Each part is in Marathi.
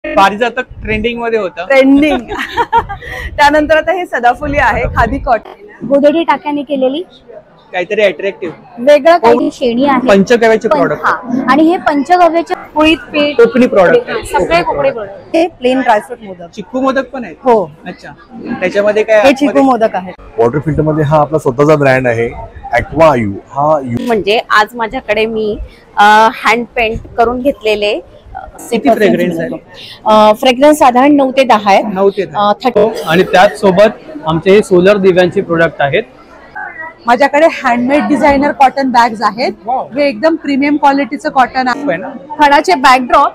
पारिजातक ट्रेंडिंग मध्ये होतं. ट्रेंडिंग. त्यानंतर आता हे सदाफुली आहे, खादी कॉटन, गोदडी टाक्याने केलेली काहीतरी अट्रॅक्टिव्ह वेगळं काही शेणी आहे. पंचगव्याचे प्रॉडक्ट आणि हे पंचगव्याचे पोळीत पीठ कोकणी प्रॉडक्ट सगळे कोकणी प्रोडक्ट. हे प्लेन ड्रायफ्रूट मोदक, चिक्कू मोदक पण आहेत. हो. अच्छा, त्याच्यामध्ये काय? हे चिकू मोदक आहेत. वॉटर फिल्टर मध्ये हा आपला स्वतःचा ब्रँड आहे ॲक्वा यू. हा म्हणजे आज माझ्याकडे मी हँड पेंट करून घेतलेले किती फ्रेग्रन्स आहे? फ्रेग्रन्स साधारण 9 ते 10 आहे. 9 ते 10. आणि त्याच सोबत आमचे हे सोलर दिव्यांचे प्रोडक्ट आहेत. माझ्याकडे हँडमेड डिझायनर कॉटन बॅग्स आहेत. हे एकदम प्रीमियम क्वालिटीचं कॉटन आहे. खणाचे बॅकड्रॉप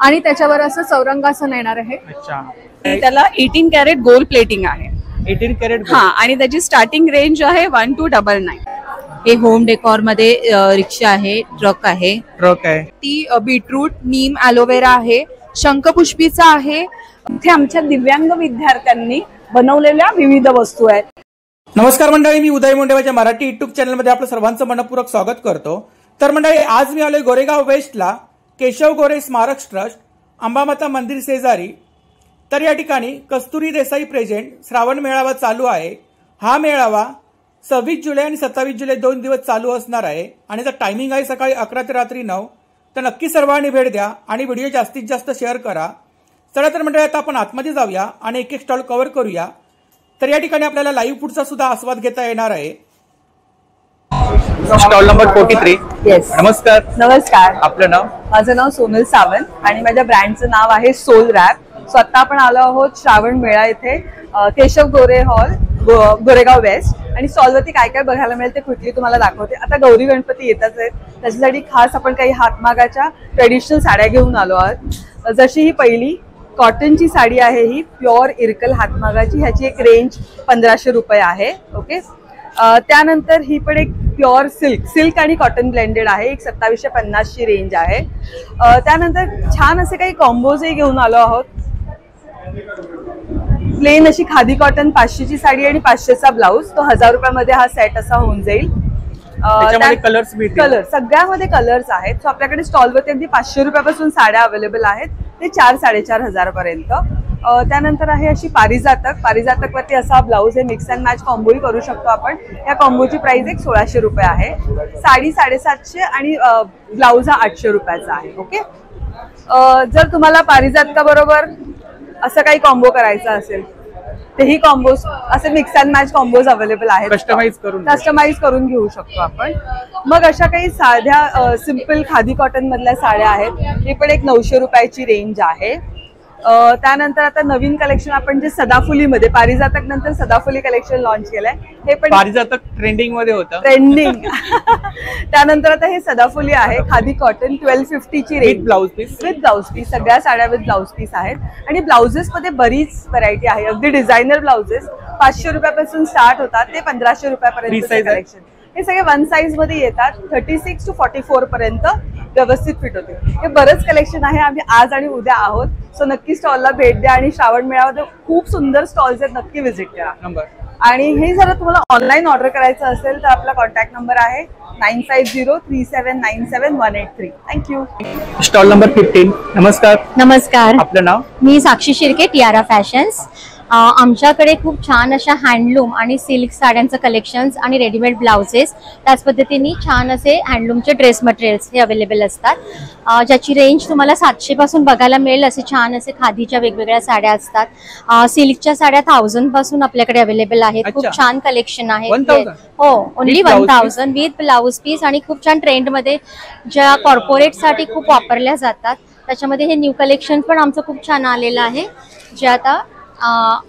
आणि त्याच्यावर असं चौरंगासन येणार आहे. अच्छा, त्याला 18 कॅरेट गोल्ड प्लेटिंग आहे. 18 कॅरेट. हा, आणि त्याची स्टार्टिंग रेंज आहे 1299. हे होम डेकोर मध्ये रिक्षा आहे, ट्रक आहे. ती बीटरूट, नीम, ॲलोवेरा आहे, शंखपुष्पीचा आहे. इथे आमच्या दिव्यांग विद्यार्थ्यांनी बनवलेल्या विविध वस्तू आहेत. नमस्कार मंडळी, मी उदय मुंडेवाच्या मराठी युट्यूब चॅनलमध्ये आपलं सर्वांचं मनपूर्वक स्वागत करतो. तर मंडळी, आज मी आलोय गोरेगाव वेस्टला केशव गोरे स्मारक ट्रस्ट, अंबामाता मंदिर शेजारी. तर या ठिकाणी कस्तुरी देसाई प्रेझेंट श्रावण मेळावा चालू आहे. हा मेळावा 26 जुलै आणि 27 जुलै 2 दिवस चालू असणार आहे आणि त्याचा टायमिंग आहे सकाळी 11 ते रात्री 9. तर नक्की सर्वांनी भेट द्या आणि व्हिडिओ जास्तीत जास्त शेअर करा. चला तर मंडळी, आता आपण आतमध्ये जाऊया आणि एक एक स्टॉल कव्हर करूया. तर या ठिकाणी आपल्याला लाईव्ह फूडचा सुद्धा आस्वाद घेता येणार आहे. Stall number 43. येस, नमस्कार. नमस्कार. आपलं नाव? माझं नाव सोनल सावंत आणि माझ्या ब्रँडचं नाव आहे सोल रॅप. स्वतः आपण आलो आहोत श्रावण मेळा इथे केशव गोरे हॉल, गोरेगाव वेस्ट. आणि स्टॉलवरती काय काय बघायला मिळेल ते क्विकली तुम्हाला दाखवते. आता गौरी गणपती येतच आहेत, त्याच्यासाठी खास आपण काही हातमागाच्या ट्रेडिशनल साड्या घेऊन आलो आहोत. जशी ही पहिली कॉटनची साडी आहे, ही प्युअर इरकल हातमागाची. ह्याची एक रेंज 1500 रुपये आहे. ओके. त्यानंतर ही पण एक प्युअर सिल्क आणि कॉटन ब्लेंडेड आहे, एक 2750 ची रेंज आहे. त्यानंतर छान असे काही कॉम्बोजही घेऊन आलो आहोत. प्लेन अशी खादी कॉटन 500 ची साडी आणि 500 चा ब्लाऊज, तो 1000 रुपयामध्ये हा सेट असा होऊन जाईल. कलर सगळ्यामध्ये कलर्स आहेत. सो आपल्याकडे स्टॉलवरती अगदी 500 रुपयापासून साड्या अवेलेबल आहेत ते 4-4.5 पर्यंत. त्यानंतर आहे अशी पारिजातक वरती असा ब्लाऊज आहे, मिक्स अँड मॅच कॉम्बोही करू शकतो आपण. या कॉम्बोची प्राइस एक 1600 रुपये आहे. साडी 750 आणि ब्लाऊज हा 800 रुपयाचा आहे. ओके. जर तुम्हाला पारिजातका बरोबर असं काही कॉम्बो करायचा असेल तेही कॉम्बोज, असे mix and match combos available आहेत. कस्टमाइज करून घेऊ शकतो आपण. मग अशा काही साध्या सिंपल खादी कॉटन मधल्या साड्या आहेत, ही पण एक 900 रुपयाची रेंज आहे. त्यानंतर आता नवीन कलेक्शन आपण जे सदाफुलीमध्ये, पारिजातक नंतर सदाफुली कलेक्शन लॉन्च केलंय. हे पण पारिजातक ट्रेंडिंग मध्ये होतं. ट्रेंडिंग. त्यानंतर आता हे सदाफुली आहे, खादी कॉटन, 1250 ची range, blouse piece with blouse piece. सगळ्या साड्या विथ ब्लाउज पीस आहेत. आणि ब्लाउजेस मध्ये बरीच व्हरायटी आहे. अगदी डिझायनर ब्लाउजेस 500 रुपयापासून स्टार्ट होतात ते 1500 रुपयापर्यंत कलेक्शन. हे सगळे 1 साइज मध्ये येतात. 36 to 44 पर्यंत व्यवस्थित फिट होते. हे बरंच कलेक्शन आहे. आम्ही आज आणि उद्या आहोत, सो नक्की स्टॉलला भेट द्या. आणि श्रावण मेळाव्यामध्ये खूप सुंदर स्टॉल्स आहेत, नक्की व्हिजिट करा. आणि हे जर तुम्हाला ऑनलाईन ऑर्डर करायचं असेल तर आपला कॉन्टॅक्ट नंबर आहे 9503797183. थँक्यू. Stall number 15. नमस्कार. नमस्कार. आपलं नाव? मी साक्षी शिर्के, टियारा फॅशन्स. आमच्याकडे खूप छान अशा हँडलूम आणि सिल्क साड्यांचं कलेक्शन्स आणि रेडीमेड ब्लाउजेस, त्याच पद्धतीने छान असे हँडलूमचे ड्रेस मटेरियल्स हे अवेलेबल असतात. ज्याची रेंज तुम्हाला 700 पासून बघायला मिळेल. असे छान असे खादीच्या वेगवेगळ्या साड्या असतात. सिल्कच्या साड्या 1000 पासून आपल्याकडे अवेलेबल आहेत. खूप छान कलेक्शन आहे. हो, ओनली 1000 विथ ब्लाउज पीस. आणि खूप छान ट्रेंडमध्ये ज्या कॉर्पोरेट साठी खूप वापरल्या जातात, त्याच्यामध्ये हे न्यू कलेक्शन पण आमचं खूप छान आलेलं आहे, जे आता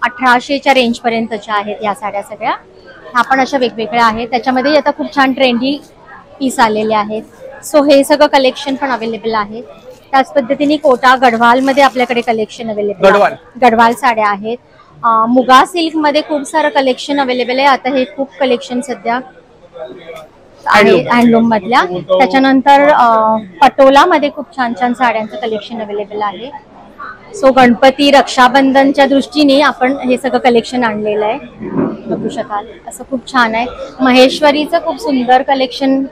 1800च्या रेंज पर्यंतच्या आहेत. या साड्या सगळ्या ह्या पण अशा वेगवेगळ्या आहेत. त्याच्यामध्ये आता खूप छान ट्रेंडी पीस आलेले आहेत. सो हे सगळं कलेक्शन पण अवेलेबल आहे. त्याच पद्धतीने कोटा गढवाल मध्ये आपल्याकडे कलेक्शन अवेलेबल आहे. गढवाल साड्या आहेत. मुगा सिल्क मध्ये खूप सारं कलेक्शन अवेलेबल आहे. आता हे खूप कलेक्शन सध्या आहे हँडलूम मधल्या. त्याच्यानंतर पटोला मध्ये खूप छान छान साड्यांचं कलेक्शन अवेलेबल आहे. सो गणपती, रक्षाबंधनच्या दृष्टीने आपण हे सगळं कलेक्शन आणलेलं आहे, बघू शकाल. असं खूप छान आहे. महेश्वरीचं खूप सुंदर कलेक्शन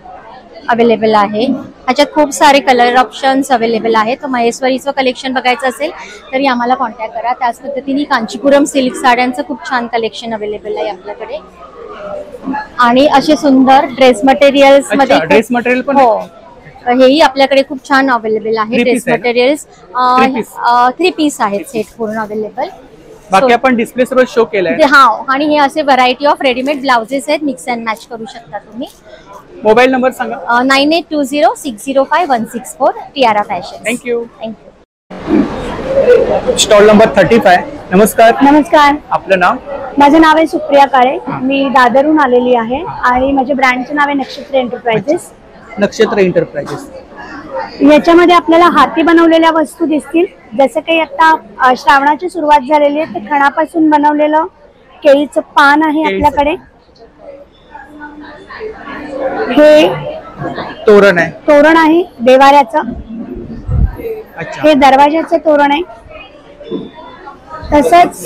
अवेलेबल आहे. ह्याच्यात खूप सारे कलर ऑप्शन्स अवेलेबल आहेत. तर महेश्वरीचं कलेक्शन बघायचं असेल तरी आम्हाला कॉन्टॅक्ट करा. त्याच पद्धतीने कांचीपुरम सिल्क साड्यांचं खूप छान कलेक्शन अवेलेबल आहे आपल्याकडे. आणि असे सुंदर ड्रेस मटेरियल्स मध्ये ड्रेस मटेरियल पण हो, हेही आपल्याकडे खूप छान अवेलेबल आहे. ड्रेस मटेरियल्स 3 पीस आहेत सेट पूर्ण अवेलेबल. बाकी आपण डिस्प्ले सर्व शो केलाय. हा, आणि हे असे व्हरायटी ऑफ रेडीमेड ब्लाउजेस आहेत. मिक्स अँड मॅच करू शकता तुम्ही. मोबाईल नंबर सांगा. 9820600164 Tiara fashion. Thank you. Thank you. Stall number 35. नमस्कार. नमस्कार, आपलं नाव? माझं नाव आहे सुप्रिया काळे. मी दादरहून आलेली आहे आणि माझ्या ब्रँडचं नाव आहे नक्षत्र एंटरप्राइजेस. नक्षत्र एंटरप्राइजेस. याच्यामध्ये आपल्याला हाती बनवलेल्या वस्तू दिसतील. जसं काही आता श्रावणाची सुरुवात झालेली आहे, तर खणापासून बनवलेलं केळीचं पान आहे आपल्याकडे. हे तोरण आहे. तोरण आहे देवाऱ्याचं. अच्छा. हे दरवाजाचं तोरण आहे. तसंच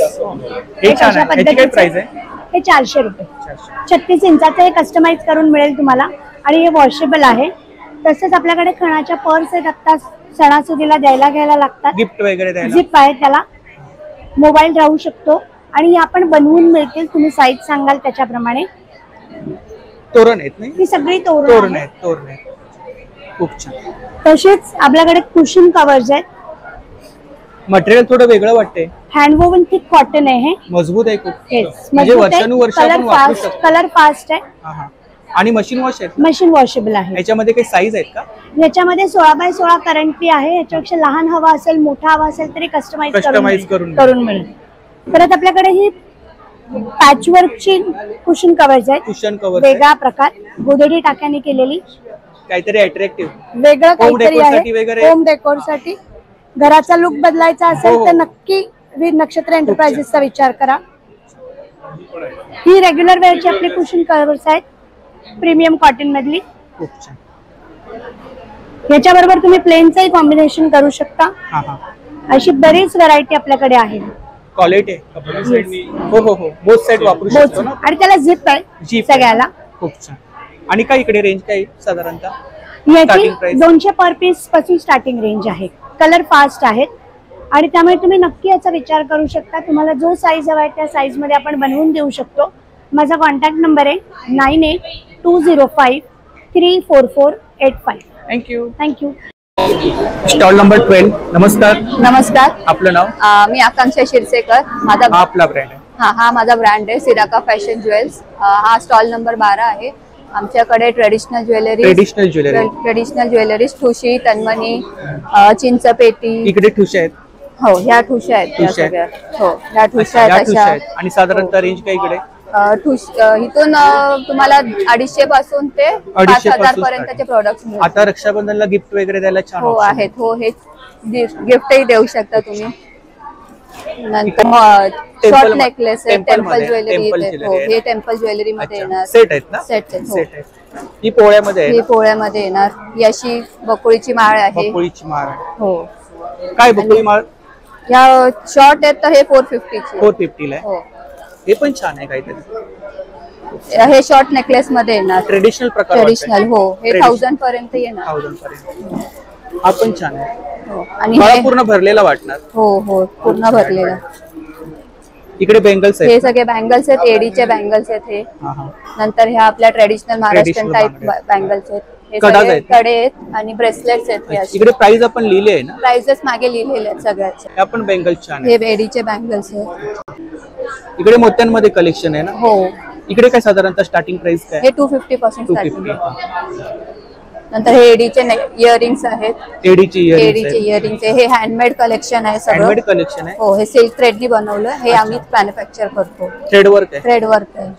हे छान आहे. याची काय प्राइस आहे? हे 400 रुपये. 36 इंचाचं हे कस्टमाइज करून मिळेल तुम्हाला आणि हे वॉशेबल आहे. तसंच आपल्याकडे खणाच्या पर्स आहेत. आता सणासुदीला द्यायला घ्यायला लागतात. गिफ्ट वगैरे द्यायला. झिप आहे, त्याला मोबाईल राहू शकतो आणि हे आपण बनवून मिळतील. तुम्ही साईज सांगाल त्याच्याप्रमाणे. तोरण आहेत नाही? ही सगळी तोरण तोरण आहेत. तोरण आहेत. खूप छान. तसेच आपल्याकडे कुशन कव्हर्स आहेत. मटेरियल थोडं वेगळं वाटतंय. हँडवोवन थिक कॉटन आहे हे. मजबूत आहे खूप. Yes, म्हणजे मजबूत आहे. वर्षानुवर्ष आपण कलर वापरू फास्ट, शकतो. कलर फास्ट आहे. आणि मशीन वॉश आहेत. मशीन वॉशेबल आहे. याच्यामध्ये काही साईज आहेत का? याच्यामध्ये 16x16 करंटली आहे. याच्यापेक्षा लहान हवा असेल, मोठा हवा असेल तरी कस्टमाइज करून मिळेल. परत आपल्याकडे ही पॅचवर्कची कुशन कव्हर्स आहेत. कुशन कव्हर वेगळा प्रकार, गोधडी टाक्याने केलेली, काहीतरी अट्रॅक्टिव्ह. वेगळं काहीतरी डेकोरसाठी वगैरे. आहे. होम डेकोर साठी घराचा लुक बदलायचा असेल तर नक्की नक्षत्र एंटरप्राइजेसचा विचार करा. ही रेग्युलर वेअरची आपली कुशन कव्हर्स आहेत, प्रीमियम कॉटन मधली. खूप छान. याच्याबरोबर तुम्ही प्लेनचंही कॉम्बिनेशन करू शकता. अशी बरीच व्हरायटी आपल्याकडे आहे. क्वालिटी आहे. हो हो हो. बोथ साइड वापरू शकतो ना. आणि त्याला झिप आहे सगळ्याला. खूप छान. आणि काय इकडे रेंज काय साधारणतः? याची 200 पर पीस पासून स्टार्टिंग रेंज आहे. कलर फास्ट आहेत आणि त्यामुळे तुम्ही नक्की याचा विचार करू शकता. तुम्हाला जो साईज हवा आहे त्या साईज मध्ये आपण बनवून देऊ शकतो. माझा कॉन्टॅक्ट नंबर आहे 9820534485. थँक्यू. थँक्यू. Stall number 12. नमस्कार. नमस्कार. आपलं नाव? मी आकांक्षा शिरसेकर. माझा आपला ब्रँड आहे. हा माझा ब्रँड आहे सिराका फॅशन ज्वेल्स. हा स्टॉल नंबर 12 आहे. आमच्याकडे ट्रेडिशनल ज्वेलरीज ठुशी, तन्मणी, चिंचपेटी. इकडे ठुशा आहेत. हो, ह्या ठुशा आहेत त्या सगळ्या. हो, ह्या ठुशा आहेत अशा. आणि साधारणतः रेंज काय इकडे? इथून तुम्हाला 250 पासून ते 5000 पर्यंतचे प्रोडक्ट्स मिळतात. आता रक्षाबंधनला गिफ्ट वगैरे द्यायला छान हो आहेत. हो, हे गिफ्टही देऊ शकता तुम्ही. नंतर शॉर्ट नेकलेस आहे, टेम्पल ज्वेलरी. हो, हे टेम्पल ज्वेलरी मध्ये येणार. सेट आहेत ना? सेट आहेत. ही पोळ्यामध्ये आहे. ही पोळ्यामध्ये येणार. ही अशी बकुळीची माळ आहे. बकुळीची माळ आहे. हो. काय बकुळी माळ? या शॉर्ट आहेत तर हे 450 ची. 450 ला आहे. हो, हे पण छान आहे काहीतरी. हे शॉर्ट नेकलेस मध्ये येणार. ट्रेडिशनल प्रकार. ट्रेडिशनल. हो, हे 1000 पर्यंत येणार. 1000 पर्यंत. हा पण छान आहे. हो, आणि मला पूर्ण भरलेला वाटणार. हो हो, पूर्ण भरलेला. इकडे बँगल्स आहेत. हे सगळे बँगल्स आहेत. एडीचे बँगल्स आहेत हे. नंतर ह्या आपल्या ट्रेडिशनल महाराष्ट्रीयन टाइप बँगल्स आहेत. हे सगळे कडे आहेत आणि ब्रेसलेट्स आहेत. हे इकडे प्राइस आपण लिहिले आहे ना? प्राइसेस मागे लिहिलेले आहेत सगळ्याचे. हे पण बँगल्स छान आहे. हे एडीचे बँगल्स आहेत. इकडे मोत्यांमध्ये कलेक्शन आहे ना? हो. इकडे काय साधारणतः स्टार्टिंग प्राइस काय? हे 250 पासून स्टार्टिंग. नंतर हे एडीचे इयरिंग्स आहेत. एडीचे इयरिंग्स हे हँडमेड कलेक्शन आहे सगळं. हँडमेड कलेक्शन आहे. हो, हे सिल्क थ्रेडनी बनवलं. हे आम्हीच मॅन्युफॅक्चर करतो. थ्रेड वर्क आहे. थ्रेड वर्क आहे.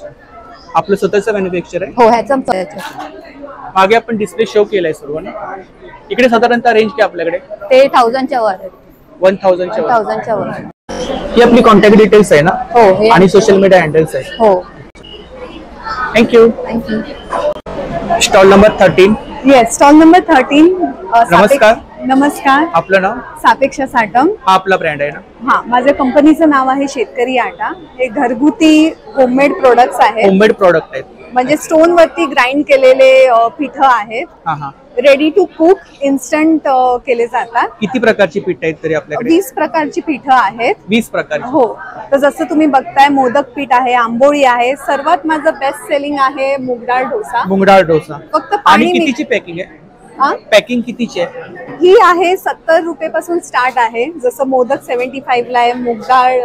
आपलं स्वतःचं मॅन्युफॅक्चर आहे. हो, ह्याचं मागे आपण डिस्प्ले शो केलाय सर्व ना. इकडे साधारणतः रेंज काय आपल्याकडे? ते 1000 च्या वर आहे. 1000 च्या वर. ही आपली कॉन्टॅक्ट डिटेल्स आहे ना? हो. आणि सोशल मीडिया हँडल्स आहे. हो. Thank you. Stall number 13. Yes, stall number 13. नमस्कार. नमस्कार. आपलं नाव? सापेक्षा साटम. हा आपला ब्रँड आहे ना? हा, माझ्या कंपनीचं नाव आहे शेतकरी आटा. हे घरगुती होममेड प्रोडक्ट्स आहेत. होममेड प्रोडक्ट आहेत. म्हणजे स्टोन वरती ग्राइंड केलेले पीठ आहेत. रेडी टू कुक इन्स्टंट केले जातात. किती प्रकारची पीठ आहेत तरी आपल्याकडे? 20 प्रकारची पीठ आहेत. 20 प्रकारची? हो. तर जसं तुम्ही बघताय मोदक पीठ आहे, आंबोळी आहे. सर्वात माझं बेस्ट सेलिंग आहे मुगडाळ डोसा. मुगडाळ डोसा. फक्त आणि कितीची पॅकिंग आहे? पॅकिंग कितीची आहे? ही आहे 70 रुपये पासून स्टार्ट आहे. जसं मोदक 75 ला आहे, मुगडाळ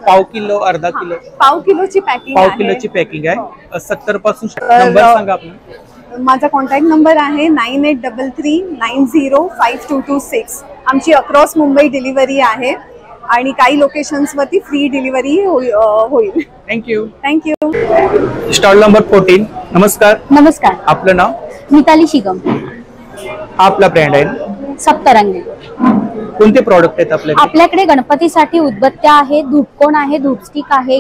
पाव किलो, अर्धा किलो, पाव किलोची पॅकिंग आहे. पाव किलोची पॅकिंग आहे. 70 पासून. नंबर सांगा आपला. माझा कॉन्टॅक्ट नंबर आहे 9833905226. आमची अक्रॉस मुंबई डिलिव्हरी आहे आणि काही लोकेशन्स वरती फ्री डिलिव्हरी होईल. थँक्यू. थँक्यू. Stall number 14. नमस्कार. नमस्कार. आपलं नाव? मिताली शिगम. आपला ब्रँड आहे? सप्तरंगी. कोणते प्रॉडक्ट आहेत आपल्याकडे? आपल्याकडे गणपतीसाठी उदबत्त्या आहेत, धूपकोण आहे, धूपस्टिक आहे,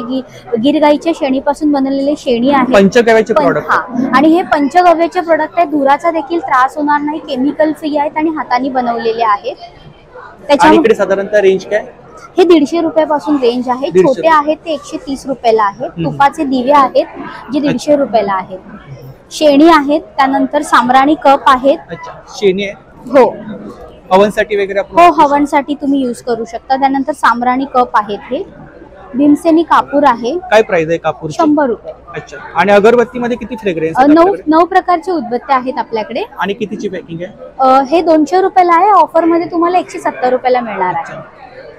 गिरगाईच्या शेणीपासून बनवलेले शेणी आहे, पंचगव्याचे प्रॉडक्ट. आणि हे पंचगव्याचे प्रोडक्ट आहेत. धुराचा देखील त्रास होणार नाही, केमिकल फ्री आहेत आणि हाताने बनवलेले आहेत. त्याच्याकडे साधारणतः रेंज काय? हे 150 रुपयापासून रेंज आहे. छोटे आहेत ते 130 रुपयाला आहेत. तुपाचे दिवे आहेत जे 150 रुपयाला आहेत. शेणी आहेत, त्यानंतर सामराणी कप आहेत. अच्छा, शेणी आहे. हो. हवनसाठी वगैरे? हो, हवनसाठी तुम्ही यूज करू शकता. त्यानंतर सामराणी कप आहेत. हे भीमसेनी कापूर आहे. काय प्राइस आहे कापूर? 100 रुपये. अच्छा. आणि अगरबत्ती मध्ये किती फ्रेग्रन्स? 9 प्रकारचे उदबत्त्या आहेत आपल्याकडे. आणि कितीची पॅकिंग आहे? हे 200 रुपयाला आहे. ऑफर मध्ये तुम्हाला 170 रुपयाला मिळणार आहे.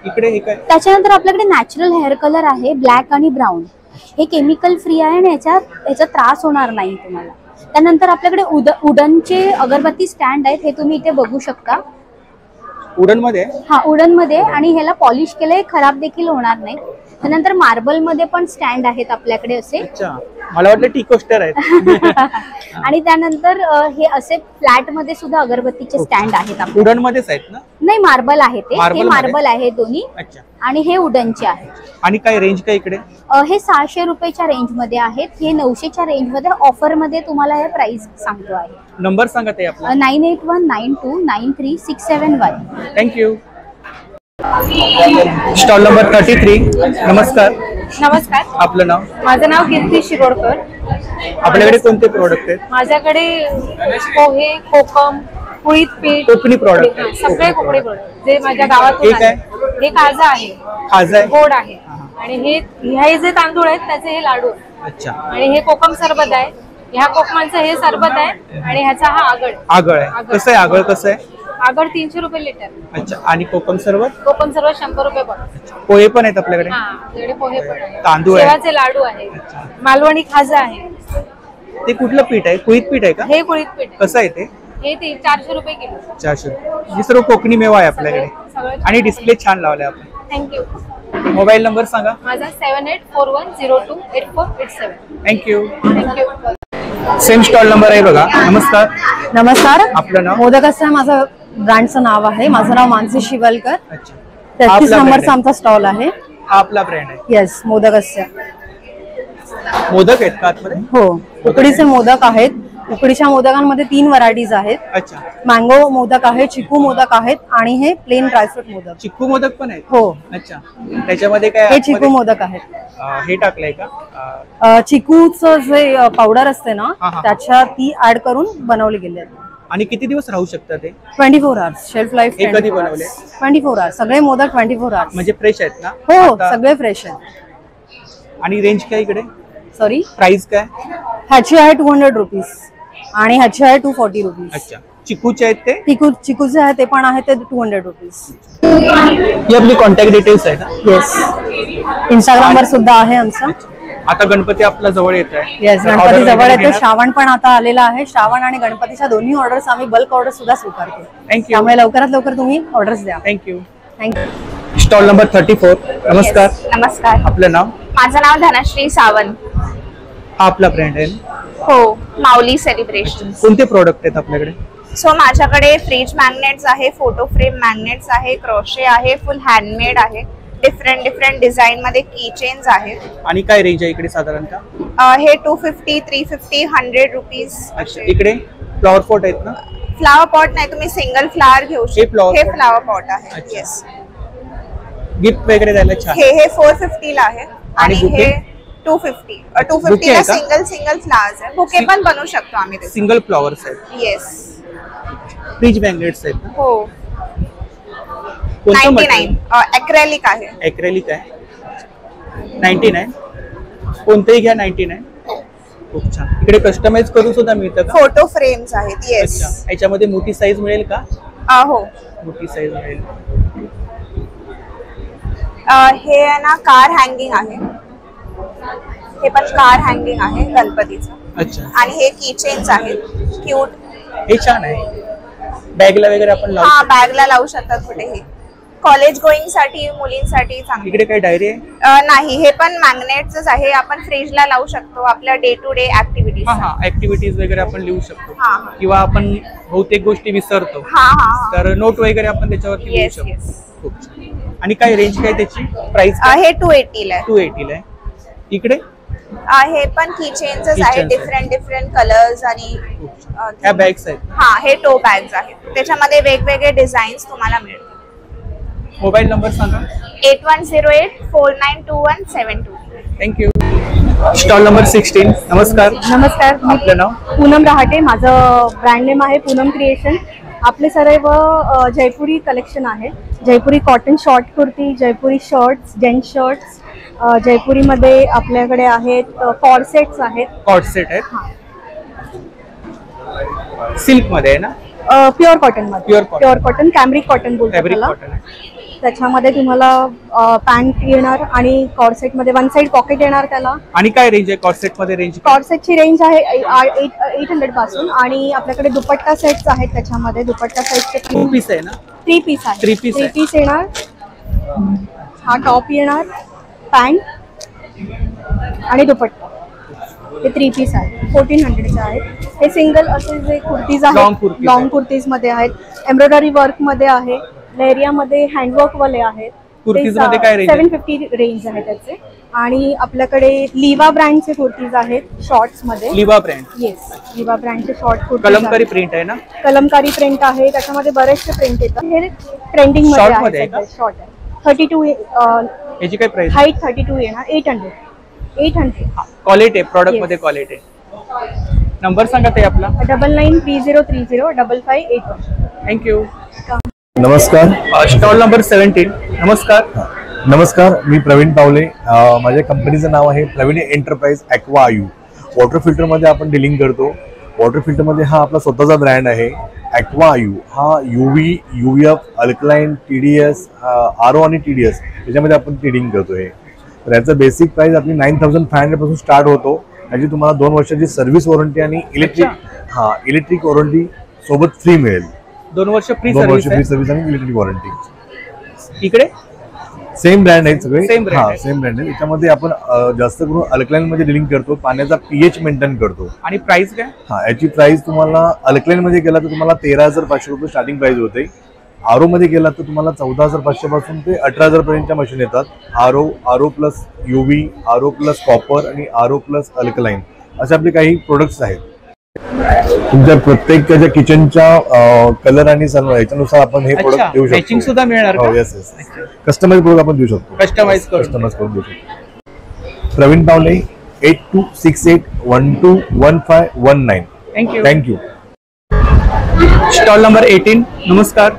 इकडे हे काय? त्याच्यानंतर आपल्याकडे नॅचरल हेअर कलर आहे, ब्लॅक आणि ब्राऊन. हे केमिकल फ्री आहे आणि याचा त्रास होणार नाही तुम्हाला. त्यानंतर आपल्याकडे उडनचे अगरबत्ती स्टँड आहेत. हे तुम्ही इथे बघू शकता. वुडन मध्ये? हा, वुडन मध्ये. आणि ह्याला पॉलिश केलंय, खराब देखील होणार नाही. त्यानंतर मार्बल मध्ये पण स्टँड आहेत आपल्याकडे असे. अच्छा, मला वाटलं टी कोस्टर आहेत. आणि त्यानंतर हे असे फ्लॅट मध्ये सुद्धा अगरबत्तीचे स्टँड आहेत. वुडन मध्येच आहेत ना? नाही, मार्बल आहे ते. हे मार्बल आहे दोन्ही. अच्छा. आणि हे वुडनचे आहे. आणि काय रेंज काय इकडे? हे 600 रुपयाच्या रेंज मध्ये आहेत. हे 900च्या रेंज मध्ये. ऑफर मध्ये तुम्हाला हे प्राइस सांगतो आहे. नंबर सांगा ते आपला. 9819293671. थँक्यू. Stall number 33. नमस्कार. नमस्कार. आपलं नाव? माझं नाव कीर्ती शिरोडकर. आपल्याकडे कोणते प्रोडक्ट आहेत? माझ्याकडे पोहे, कोकम, कुळीत पीठ, कोकणी प्रोडक्ट. सगळे कोकणी प्रोडक्ट जे माझ्या गावातून आहे. हे खाजा आहे. खाजा आहे, गोड आहे. आणि हे जे तांदूळ आहेत त्याचे हे लाडू. अच्छा. आणि हे कोकम सरबत आहे. ह्या कोकमांचं हे सरबत आहे. आणि ह्याचा हा आगळ. आगळ आहे. कसं आहे आगळ? कसं आहे आगळ? 300 रुपये लिटर. अच्छा. आणि कोकम सरबत? कोकम सरबत 100 रुपये पण. पोहे पण आहेत आपल्याकडे? आपल्याकडे पोहे पण आहे. तांदूळ आहे. शेवाचे लाडू आहे. मालवणी खाजा आहे. ते कुठलं पीठ आहे? कुळीत पीठ आहे का? हे कुळीत पीठ. कसं आहे ते? हे 400 रुपये किलो. 400. ही सर्व कोकणी मेवा आहे आपल्याकडे. आणि डिस्प्ले छान लावलाय आपण. थँक्यू. मोबाईल नंबर सांगा. माझा 7841028487. Thank you. Thank you. Same stall number आहे बघा. नमस्कार. नमस्कार. आपलं नाव? मोदकस्य माझं ब्रँडचं नाव आहे. माझं नाव मानसी शिवलकर. अच्छा. 33 नंबरचा आमचा स्टॉल आहे. हा आपला ब्रँड आहे. येस, मोदकस्य. मोदक आहेत का आतमध्ये? हो, उकडीचे मोदक आहेत. उकडीच्या मोदकांमध्ये 3 व्हरायटीज आहेत. अच्छा. मँगो मोदक आहे, चिकू मोदक आहेत आणि हे प्लेन ड्रायफ्रूट मोदक. चिकू मोदक पण आहेत? हो. अच्छा. त्याच्यामध्ये काय? हे चिकू मोदक आहेत. हे टाकलंय का? चिकूचं जे पावडर असते ना, हा. त्याच्यात ती ऍड करून बनवले गेले आहेत. आणि किती दिवस राहू शकतात ते? 24 आवर्स शेल्फ लाईफ. हे कधी बनवले? 24 आवर्स. सगळे मोदक 24 आवर्स. म्हणजे फ्रेश आहेत ना? हो, सगळे फ्रेश आहेत. आणि रेंज काय इकडे? सॉरी, प्राइस काय? ह्याची आहे 200 रुपीज आणि ह्याची आहे 240 रुपीज. अच्छा. चिकूचे आहेत ते? चिकूचे आहे ते पण आहे ते 200 रुपीज. ही आपली कॉन्टॅक्ट डिटेल्स आहे ना? येस. इंस्टाग्राम वर सुद्धा आहे आमचा. आता गणपती आपला जवळ येत आहे. येस, गणपती जवळ येतो. श्रावण पण आता आलेला आहे. श्रावण आणि गणपतीच्या दोन्ही ऑर्डर्स आम्ही बल्क ऑर्डर सुद्धा स्वीकारतो. थँक्यू. त्यामुळे लवकरात लवकर तुम्ही ऑर्डर्स द्या. थँक्यू. थँक्यू. Stall number 34. नमस्कार. नमस्कार. आपलं नाव? माझं नाव धनश्री सावंत. हा आपला ब्रँड आहे? हो, माऊली सेलिब्रेशन. कोणते प्रोडक्ट आहेत आपल्याकडे? सो माझ्याकडे फ्रीज मॅग्नेट्स आहे, फोटो फ्रेम मॅग्नेट्स आहे, क्रोशे आहे, फुल हँडमेड आहे, डिफरंट डिझाईन मध्ये की चेन्स आहेत. आणि काय रेंज आहे इकडे साधारणतः? हे 250, 350, 100 रुपीज. इकडे फ्लॉवर पॉट आहेत ना? फ्लावर पॉट नाही, तुम्ही सिंगल फ्लावर घेऊ शकता. हे फ्लावर पॉट आहे. येस. गिफ्ट वगैरे द्यायला छान. हे 450 ला आहे. आणि हे 250 Bouquet ला आहे का? सिंगल फ्लावर्स आहे. बुके पण बनवू शकतो आम्ही त्याचे. सिंगल फ्लॉवर्स आहेत. येस. फ्रीज मॅग्नेट्स आहेत ना? हो. कोणतं 99 ॲक्रेलिक आहे. ॲक्रेलिक आहे. 99. कोणतेही घ्या 99. खूप छान. इकडे कस्टमाइज करून सुद्धा मिळतं का? फोटो फ्रेम्स आहेत. येस. अच्छा. याच्यामध्ये मोठी साईज मिळेल का? हो. मोठी साईज मिळेल. हे आहे ना कार हँगिंग आहे. हे पण कार हँगिंग आहे गणपतीचं. अच्छा. आणि हे कीचेन्स आहेत क्यूट. हे छान आहे. बॅगला वगैरे आपण लावू हा शकतो. बॅगला लावू शकतात कुठेही. कॉलेज गोईंग साठी मुलींसाठी चांगली. इकडे काही डायरी आहे? नाही, हे पण मॅग्नेटच आहे. आपण फ्रीजला लावू शकतो आपल्या डे टू डे ऍक्टिव्हिटीज. हा ऍक्टिव्हिटीज वगैरे आपण लिहू शकतो. हा. किंवा आपण बहुतेक गोष्टी विसरतो. हा. तर नोट वगैरे आपण त्याच्यावरती लिहू येस शकतो. येस. खूप छान. आणि काय रेंज काय त्याची प्राइस? हे 280 ला आहे. 280 ला आहे. इकडे हे पण कीचेन्स आहे. Keychains डिफरंट कलर्स आणि ह्या बॅग्स आहेत. हा हे टो बॅग्स आहेत. त्याच्यामध्ये वेगवेगळे डिझाईन्स तुम्हाला मिळतील. मोबाईल नंबर सांगा. 8108492172. थँक्यू. Stall number 16. नमस्कार. नमस्कार. आपलं नाव? पूनम रहाटे. माझं ब्रँड नेम आहे पूनम क्रिएशन. आपले सर्व जयपुरी कलेक्शन आहे. जयपुरी कॉटन शॉर्ट कुर्ती, जयपुरी शर्ट्स, जेंट्स शर्ट्स, जयपुरीमध्ये आपल्याकडे आहेत कॉर्सेट्स आहेत. कॉर्सेट आहेत. सिल्क मध्ये आहे ना? प्युअर कॉटन मध्ये. प्युअर कॉटन, कॅम्ब्रिक कॉटन बोलतात फॅब्रिक त्याला. कॉटन आहे. त्याच्यामध्ये तुम्हाला पॅन्ट येणार आणि कॉर्सेट मध्ये वन साइड पॉकेट येणार त्याला. आणि काय रेंज आहे कॉर्सेट मध्ये? रेंज कॉर्सेटची रेंज आहे 800 पासून. आणि आपल्याकडे दुपट्टा सेट्स आहेत. त्याच्यामध्ये दुपट्टा सेटचे 2 पीस आहे ना? 3 पीस आहे. 3 पीस 3 पीस येणार. हा टॉप येणार, पॅन्ट आणि दुपट्टा. हे 3 पीस आहे. 1400चे आहेत. हे सिंगल असे जे कुर्तीज आहेत, लॉंग कुर्तीज मध्ये आहेत. एम्ब्रॉयडरी वर्क मध्ये आहे. लेरिया मध्ये हँडवर्क वाले आहेत. कुर्तीज मध्ये काय रेंज? 750 रेंज आहे त्याचे. आणि आपल्याकडे लिवा ब्रँडचे कुर्तीज आहेत शॉर्ट्स मध्ये. लिवा ब्रँड? येस, लिवा ब्रँडचे शॉर्ट कुर्ती. कलमकारी प्रिंट आहे ना? कलमकारी प्रिंट आहे. त्याच्यामध्ये बरेचसे प्रिंट येतात. हे ट्रेंडिंग मध्ये आहे. शॉर्ट आहे. 32. याची काय प्राइस? हाईट 32 येणार. 800. क्वालिटी आहे प्रोडक्ट मध्ये, क्वालिटी. नंबर सांगा ते आपला. 9930305581. थँक्यू. नमस्कार. Stall number 17. नमस्कार. नमस्कार, मी प्रवीण पावले. माझ्या कंपनीचं नाव आहे प्रवीण एंटरप्राइज ॲक्वा आयू. वॉटर फिल्टरमध्ये आपण डिलिंग करतो. वॉटर फिल्टरमध्ये हा आपला स्वतःचा ब्रँड आहे ॲक्वा आयू. हा UV, UVF, alkaline, TDS, RO आणि TDS याच्यामध्ये आपण डिलिंग करतो. हे तर याचं बेसिक प्राइस आपली 9500 पासून स्टार्ट होतो. याची तुम्हाला 2 वर्षाची सर्व्हिस वॉरंटी आणि इलेक्ट्रिक वॉरंटी सोबत फ्री मिळेल. 2 वर्ष फ्री सर्व्हिस आणि इलेक्ट्रिक वॉरंटी. इकडे सेम ब्रँड आहेत सगळे. सेम ब्रँड आहे. याच्यामध्ये आपण जास्त करून अल्कलाइन मध्ये डिलिंग करतो. पाण्याचा pH मेंटेन करतो. आणि प्राइस काय? याची प्राइस तुम्हाला अल्कलाइन मध्ये गेला तर तुम्हाला 13,500 रुपये स्टार्टिंग प्राइस होते. RO मध्ये गेला तर तुम्हाला 14,500 पासून ते 18,000 पर्यंतच्या मशीन येतात. RO plus UV, RO plus copper आणि RO प्लस अल्कलाइन असे आपले काही प्रोडक्ट्स आहेत. तुमच्या प्रत्येक त्याच्या किचनच्या कलर आणि याच्यानुसार आपण हे प्रोडक्ट देऊ शकतो. मॅचिंग सुद्धा मिळणार का? येस. कस्टमाइज प्रोडक्ट आपण देऊ शकतो. कस्टमाइज करून देऊ शकतो. प्रवीण पावले 8268121519. थँक्यू. Stall number 18. नमस्कार.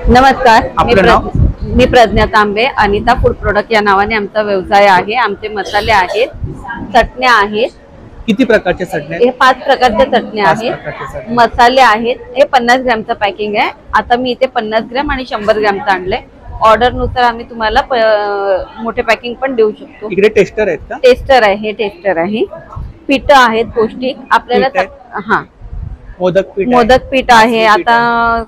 नमस्कार. आपलं नाव? मी प्रज्ञा तांबे. अनिता फूड प्रोडक्ट या नावाने आमचा व्यवसाय आहे. आमचे मसाले आहेत, चटण्या आहेत. किती प्रकारच्या चटण्या? हे 5 प्रकारच्या चटण्या आहेत. मसाले आहेत. हे 50 ग्रॅमचं पॅकिंग आहे. आता मी इथे 50 ग्रॅम आणि 100 ग्रॅमचं आणलंय. ऑर्डर नुसार आम्ही तुम्हाला मोठे पॅकिंग पण देऊ शकतो. इकडे टेस्टर आहेत का? टेस्टर आहे. हे टेस्टर आहे. पीठ आहेत पौष्टिक आपल्याला. मोदक पीठ आहे. आता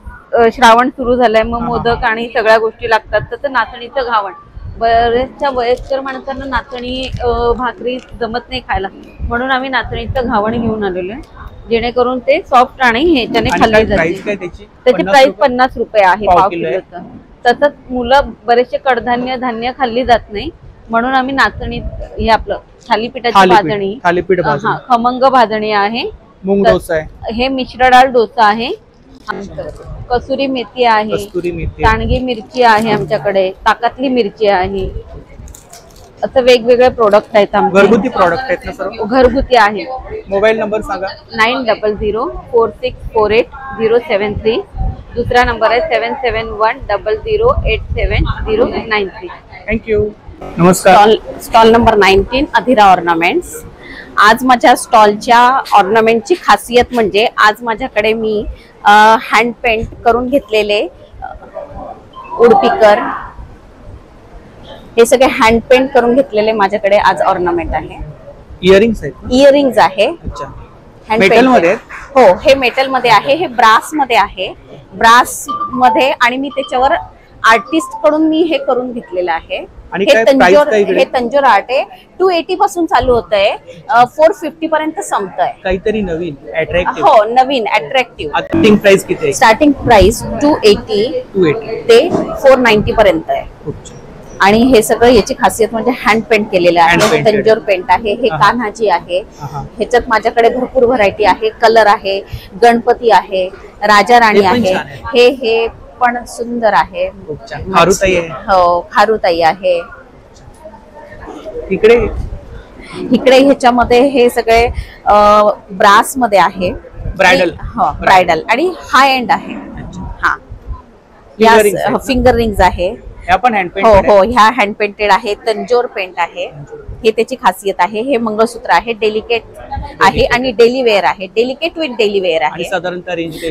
श्रावण सुरू झालाय, मग मोदक आणि सगळ्या गोष्टी लागतात. तसं नाचणीचं घावण. बऱ्याचशा वयस्कर माणसांना नाचणी भाकरी जमत नाही खायला, म्हणून आम्ही नाचणीचं घावण घेऊन आलेलो आहे, जेणेकरून ते सॉफ्ट आणि ह्याच्याने खाल्ली जाते. त्याची प्राइस 50 रुपये आहे पाव किलोचं. तसंच मुलं बरेचसे कडधान्य धान्य खाल्ली जात नाही, म्हणून आम्ही नाचणी हे आपलं थालीपीठाची भाजणी, खमंग भाजणी आहे, मूग डोसा आहे, हे मिश्र डाळ डोसा आहे, कसुरी मेथी आहे, सांडगी मिरची आहे, आमच्याकडे ताकातली मिरची आहे, आता वेगवेगळे प्रोडक्ट आहेत आमचे. घरगुती प्रोडक्ट आहेत ना सर्व? घरगुती आहे. मोबाईल नंबर सांगा. 9004648073. दुसरा नंबर आहे 7710087093. थँक्यू. नमस्कार. Stall number 19 Adhira ornaments. आज माझ्या स्टॉलच्या ऑर्नामेंटची खासियत म्हणजे आज माझ्याकडे मी हँड पेंट करून घेतलेले उडपीकर, हे सगळे हँड पेंट करून घेतलेले माझ्याकडे आज ऑर्नामेंट आहे. इयरिंग्स आहेत? इयरिंग्स आहे. अच्छा. हँड मेटल मध्ये? हो, हे मेटल मध्ये आहे. हे ब्रास मध्ये आहे. ब्रास मध्ये आणि मी त्याच्यावर आर्टिस्ट कडून मी हे करून घेतलेलं आहे. हे तंजोर आर्ट आहे. 280 पासून चालू होत आहे, 450 पर्यंत संपत आहे. काहीतरी नवीन अट्रॅक्टिव्ह. हो, नवीन अट्रॅक्टिव्ह. स्टार्टिंग प्राइस किती आहे? स्टार्टिंग प्राइस 280 ते 490 पर्यंत आहे. आणि हे सगळं याची खासियत म्हणजे हँड पेंट केलेलं आहे. तंजोर पेंट आहे. हे कान्हाची आहे. ह्याच्यात माझ्याकडे भरपूर व्हरायटी आहे. कलर आहे, गणपती आहे, राजा राणी आहे. हे पण सुंदर आहे. खारुताई आहे. हो, खारुताई आहे. इकडे ह्याच्यामध्ये हे सगळे ब्रास मध्ये आहे. ब्रायडल. हो, ब्रायडल आणि हाय एंड आहे. हा, या फिंगर रिंग्स आहे. हो, ह्या हँड पेंटेड आहे. तंजोर पेंट आहे. हे त्याची खासियत आहे. हे मंगळसूत्र आहे, डेलिकेट आहे आणि डेली वेअर आहे. डेलिकेट विथ डेली वेअर आहे.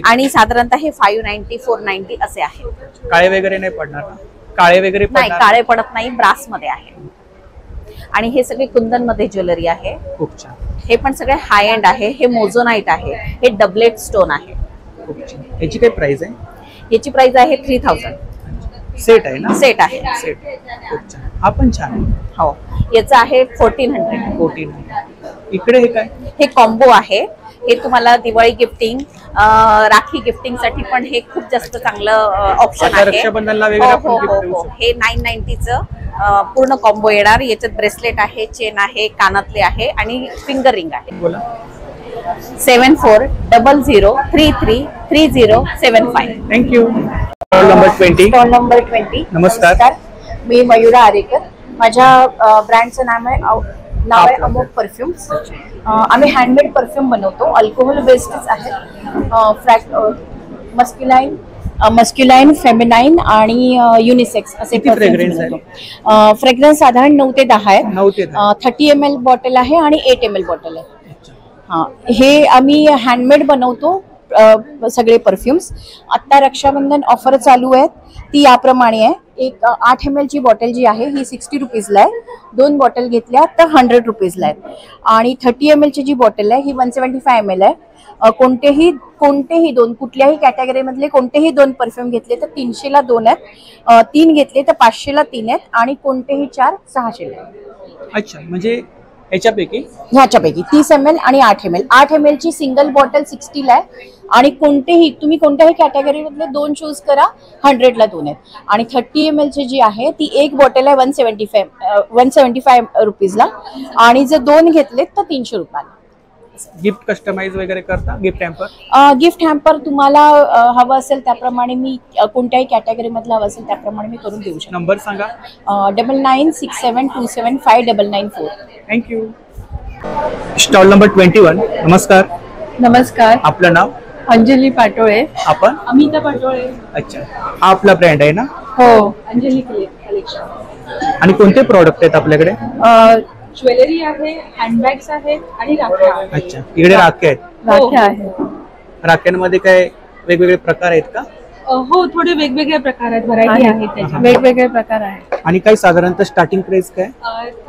आणि साधारणतः हे 590 490 असे आहे. काळे वगैरे नाही पडणार? काळे वगैरे नाही, काळे पडत नाही. ब्रास मध्ये आहे. आणि हे सगळे कुंदन मध्ये ज्वेलरी आहे. खूप छान. हे पण सगळे हाय एंड आहे. हे मोझोनाइट आहे. हे डबलेट स्टोन आहे. याची काय प्राइस आहे? याची प्राइस आहे 3000. सेट आहे ना? सेट आहे. सेट. खूप छान. हा पण छान आहे. हो, याचा आहे 1400. इकडे हे काय? हे कॉम्बो आहे. हे तुम्हाला दिवाळी गिफ्टिंग, राखी गिफ्टिंग साठी पण हे खूप जास्त चांगलं ऑप्शन आहे. रक्षाबंधनला हो, हे 990चं पूर्ण कॉम्बो येणार. याच्यात ब्रेसलेट आहे, चेन आहे, कानातले आहे आणि फिंगर रिंग आहे. बोला. 7400333075. Thank you. Stall number 20. Stall number 20. नमस्कार. मी मयुरा आरेकर. माझ्या ब्रँडचं नाव आहे अमोक परफ्युम्स. आम्ही हँडमेड परफ्यूम बनवतो. अल्कोहोल बेस्डच आहेत. मस्क्युलाइन, फेमिनाइन आणि युनिसेक्स असे फ्रेग्रन्स आहे. फ्रेग्रन्स साधारण 9 ते 10 आहेत. 30 ml बॉटल आहे आणि 8 ml बॉटल आहे. हे आम्ही हँडमेड बनवतो सगळे परफ्युम्स. आता रक्षाबंधन ऑफर चालू आहेत. ती याप्रमाणे आहे. एक 8 ml ची बॉटल जी आहे ही 60 रुपीजला आहे. 2 बॉटल घेतल्या तर 100 रुपीजला आहे. आणि 30 ml ची जी बॉटल आहे ही 175 ml आहे. कोणतेही 2 कुठल्याही कॅटेगरी मधले कोणतेही 2 परफ्यूम घेतले तर 300ला 2 आहेत. 3 घेतले तर 500ला 3 आहेत. आणि कोणतेही 4 600ला. अच्छा, म्हणजे ह्याच्यापैकी 30 ml आणि 8 ml. 8 ml ची सिंगल बॉटल 60ला आहे. आणि तुम्ही कोणत्याही कॅटेगरी मधले 2 चूज करा, 100ला 2 आहेत. आणि 30 ml ची जी आहे ती एक बॉटल आहे 175 रुपीजला. आणि जर 2 घेतले तर 300 रुपयाला. गिफ्ट कस्टमाइज वगैरे करता? गिफ्ट हॅम्पर तुम्हाला हवं असेल त्याप्रमाणे मी कोणत्याही कॅटेगरी मधलं हवं असेल त्याप्रमाणे मी करून देऊ शकतो. नंबर सांगा. 9967275994. थँक्यू. Stall number 21. नमस्कार. नमस्कार. आपलं नाव? अंजली पाटोळे. आपण? अमिता पाटोळे. अच्छा, हा आपला ब्रँड आहे ना? हो, अंजली कलेक्शन. आणि कोणते प्रोडक्ट आहेत आपल्याकडे? ज्वेलरी आहे, हँडबॅग्स आहेत आणि राख्या. अच्छा, इकडे राख्या आहेत. राख्या आहेत. राख्यांमध्ये काय वेगवेगळे प्रकार आहेत का? हो, थोडे वेगवेगळे प्रकार आहेत. व्हरायटी आहेत त्याच्या. वेगवेगळे प्रकार आहेत. आणि काही साधारणतः स्टार्टिंग प्राइस काय?